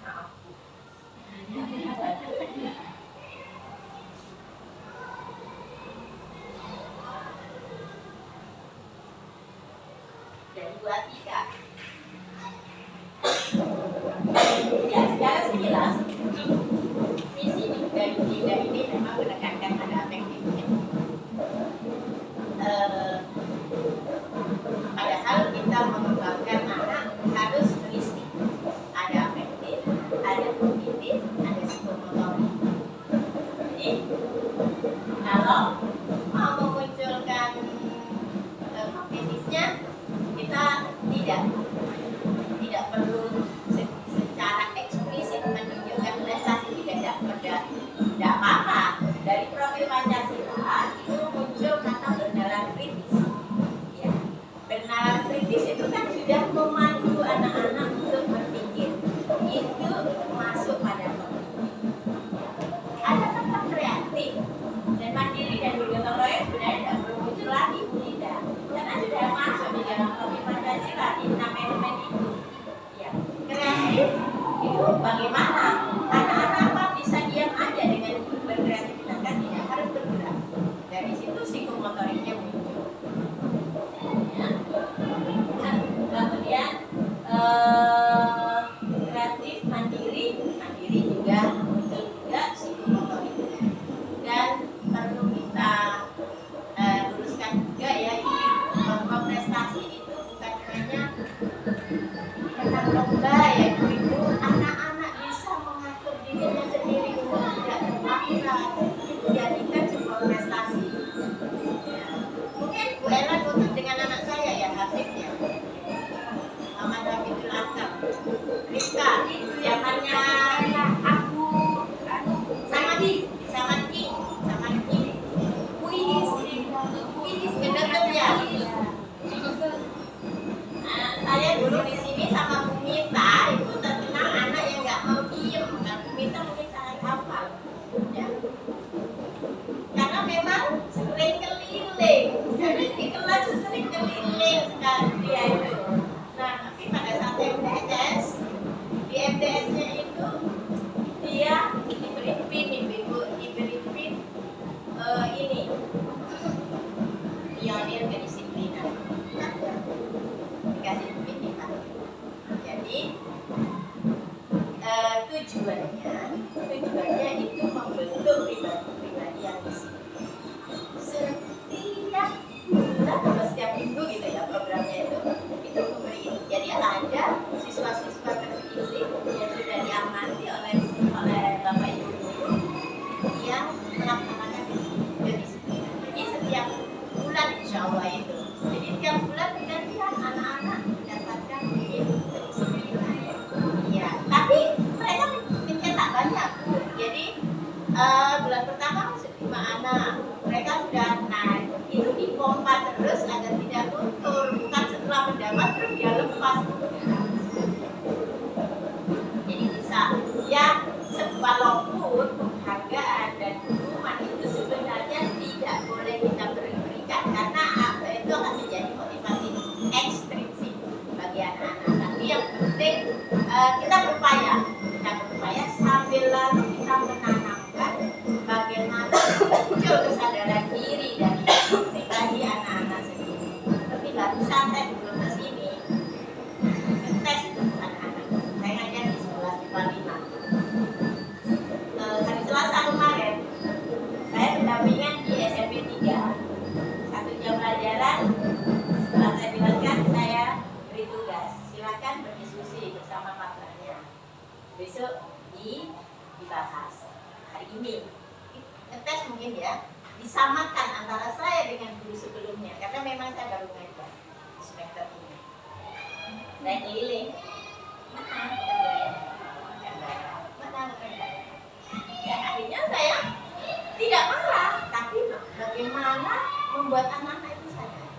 maaf Bu. Dan Bu Atika. Ya, secara sekilas misi dari Dinda ini memang menekankan pada afektifnya. Padahal kita mengembangkan anak harus holistik. Ada afektif, ada kognitif, ada psikomotorik. Jadi kalau mau memunculkan kognitifnya, kita tidak perlu secara eksplisit menunjukkan prestasi, tidak apa-apa. Dari profil Pancasila itu muncul kata bernalar kritis. Ya, bernalar kritis itu kan sudah memandu anak-anak untuk berpikir. Itu masuk pada kognitif. Ada kata kreatif dan mandiri dan bergotong royong sebenarnya tidak perlu muncul lagi, tidak, karena sudah masuk di dalam profil Pancasila di 6 elemen itu. Ya, kreatif itu bagaimana anak-anak bisa diam aja dengan berkreativitas, kan tidak harus bergerak. Dari situ psikomotoriknya muncul. Ya. Nah, kemudian kreatif, mandiri juga muncul juga psikomotoriknya. Dan perlu kita luruskan juga ya ini, bahwa prestasi itu bukan hanya menang lomba ya ibu. Anak-anak bisa mengatur dirinya sendiri untuk tidak terlambat, itu jadikan sebuah prestasi. Ya. Mungkin Bu Ella nutut dengan anak saya ya, Hafid ya, Muhammad Hafidul Akam, Rizka, itu zamannya aku sama King Widis kedekat ya. Saya dulu di sini sama Bu Mita itu terkenal anak yang nggak mau diem. Nah, Bu Mita mungkin sangat hafal, ya. Karena memang sering keliling, jadi di kelas sering keliling sekali dia itu. Nah, tapi pada saat MTS, di MTS-nya itu dia diberi pin ini pionir kedisiplinan. Dikasih pin nih Pak. Jadi tujuannya itu membentuk pribadi yang disiplin. Setiap bulan atau setiap minggu gitu ya programnya itu memberi itu. Jadi ada siswa-siswa terpilih yang sudah diamati oleh Bapak Ibu guru yang melaksanakan kedisiplinan. Jadi setiap bulan insya Allah itu. Jadi setiap bulan gantian anak-anak mendapatkan kedisiplinan. Iya, tapi mereka mencetak banyak Bu. Jadi bulan pertama 5 anak, mereka sudah naik. Itu dipompa terus agar tidak luntur, bukan setelah mendapat terus dia lepas. Jadi bisa ya, walaupun penghargaan dan hukuman itu sebenarnya tidak boleh kita berikan karena itu akan menjadi motivasi ekstrinsik bagi anak-anak. Tapi yang penting kita berupaya sambil lalu kita menanamkan bagaimana muncul kesadaran diri dari pribadi anak-anak sendiri. Tapi baru sampai belum ke sini tes itu anak-anak. Saya ngajar di 11 hari Selasa kemarin saya pendampingan di SMP 3. 1 jam pelajaran. Setelah saya jelaskan, saya beri tugas, silakan berdiskusi bersama partnernya. Besok dibahas. Hari ini tes mungkin ya, disamakan antara saya dengan guru sebelumnya karena memang saya baru ngajar di semester ini. Saya keliling. Ya, akhirnya saya tidak marah, tapi bagaimana membuat anak-anak itu sadar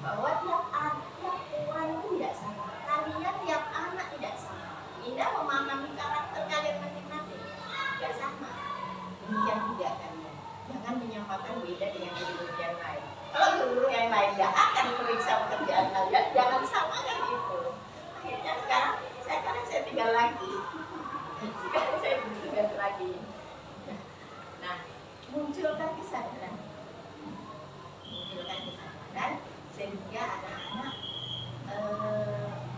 bahwa tiap orang itu tidak sama. Kalian tiap anak tidak sama. Indah memahami karakter kalian masing-masing tidak sama. Demikian juga kalian. Jangan menyamakan beda dengan guru yang lain. Kalau guru yang lain nggak akan periksa pekerjaan kalian, jangan samakan itu. Akhirnya sekarang saya tinggal lagi. Sekarang saya bertugas lagi. Nah, munculkan kesadaran sehingga anak-anak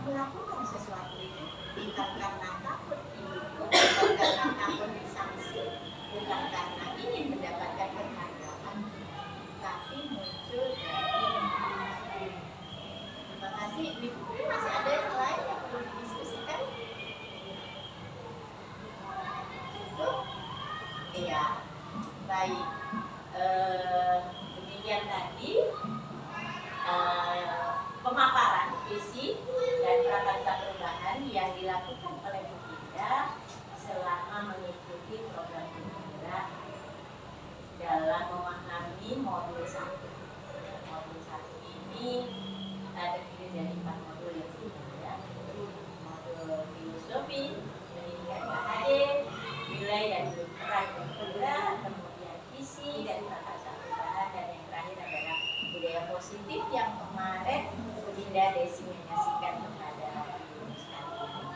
melakukan sesuatu itu bukan karena takut dihukum, bukan karena takut disanksi, bukan karena ingin mendapatkan penghargaan, tapi muncul dari terima kasih. Ibu, masih ada yang lain yang perlu didiskusikan? Cukup? Iya, baik. Demikian tadi pemaparan visi dan prakarya perubahan yang dilakukan oleh Bu Dinda selama mengikuti program penggerak dalam memahami modul 1. Modul 1 ini terdiri dari 4 modul yang berbeda. Modul filosofi, pendidikan KHD, nilai dan peran penggerak, kemudian visi dan prakarya perubahan, dan yang terakhir adalah budaya positif yang kemarin Bu Dinda desiminasikan kepada ibu sekalian.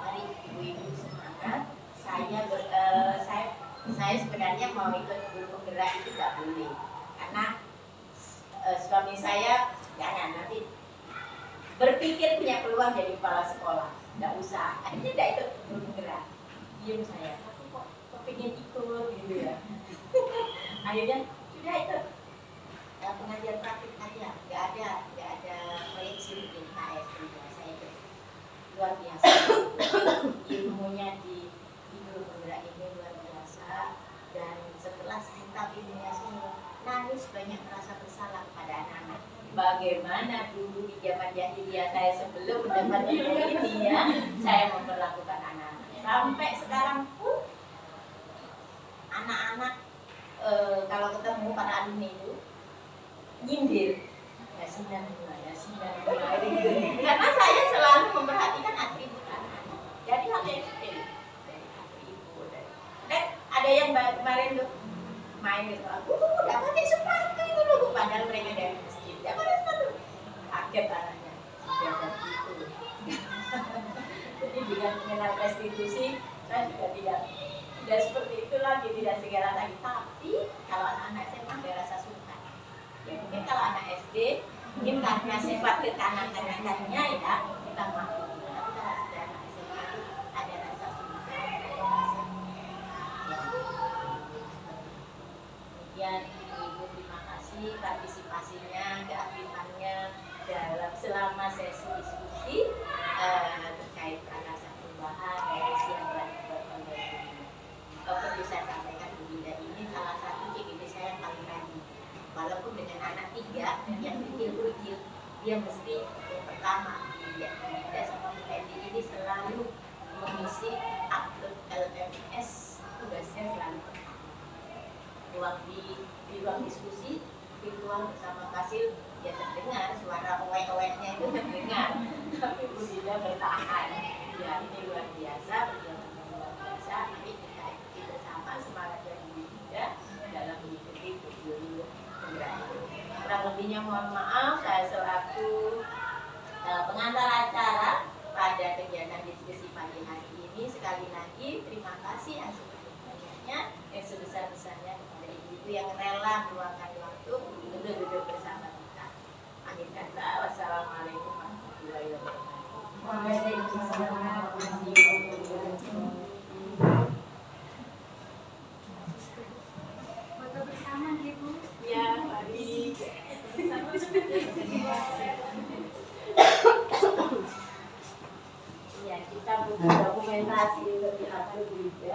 Mari ibu-ibu semangat. Saya sebenarnya mau ikut guru penggerak itu tidak boleh karena suami saya jangan nanti berpikir punya peluang jadi kepala sekolah, tidak usah. Akhirnya tidak ikut guru penggerak. Diam saya, tapi kok kepingin ikut gitu ya. Akhirnya sudah ikut pengajian praktik aja, nggak ada proyeksi bikin KS juga. Saya ikut luar biasa. Ilmunya di guru penggerak ini luar biasa, dan setelah saya tahu ilmunya saya nangis banyak, merasa bersalah kepada anak-anak. Bagaimana dulu di zaman jahiliyah saya sebelum mendapat ilmu ini ya, saya memperlakukan anak-anak. Sampai sekarang pun anak-anak kalau ketemu para alumni itu nyindir, ya 92 gitu. Karena saya selalu memperhatikan atribut anak-anak. Jadi hal yang kecil dari atribut. Dan ada yang kemarin tuh main gitu, aku udah pakai sepatu itu loh, padahal mereka dari masjid. Udah pakai sepatu. Kaget anaknya. Sudah itu. Jadi dengan mengenal restitusi, saya juga tidak seperti itu lagi, tidak segala lagi. Tapi kalau anak-anak SMA ada rasa suka. Ya mungkin kalau anak SD, mungkin karena sifat kekanak-kanakannya ya kita maklum. Tapi kalau sudah anak SMA ada rasa suka, ada rasa kemudian ibu terima kasih partisipasinya, keaktifan dalam selama sesi diskusi terkait prakarya perubahan dari yang telah dibuat oleh perlu saya sampaikan, Bu Dinda ini salah satu CGD saya yang paling rajin. Walaupun dengan anak 3 yang kecil-kecil, dia mesti yang pertama dia sama Bu Endi ini selalu mengisi upload LMS, tugasnya selalu di ruang diskusi virtual bersama Fasil, ya terdengar suara owek-oweknya itu terdengar, tapi Bu Dinda bertahan. Ya ini luar biasa, perjuangan luar biasa. Tapi kita ikuti bersama semangat dari Bu Dinda dalam mengikuti guru penggerak itu. Kurang lebihnya mohon maaf, saya selaku pengantar acara pada kegiatan diskusi pagi hari ini. Sekali lagi terima kasih yang sebanyak-banyaknya, yang sebesar-besarnya kepada ibu-ibu yang rela meluangkan waktu untuk duduk bersama kita. Akhir kata, wassalamualaikum warahmatullahi wabarakatuh. Waalaikumsalam. Foto bersama Ibu. Ya, mari. Ya, kita butuh dokumentasi lebih lanjut juga.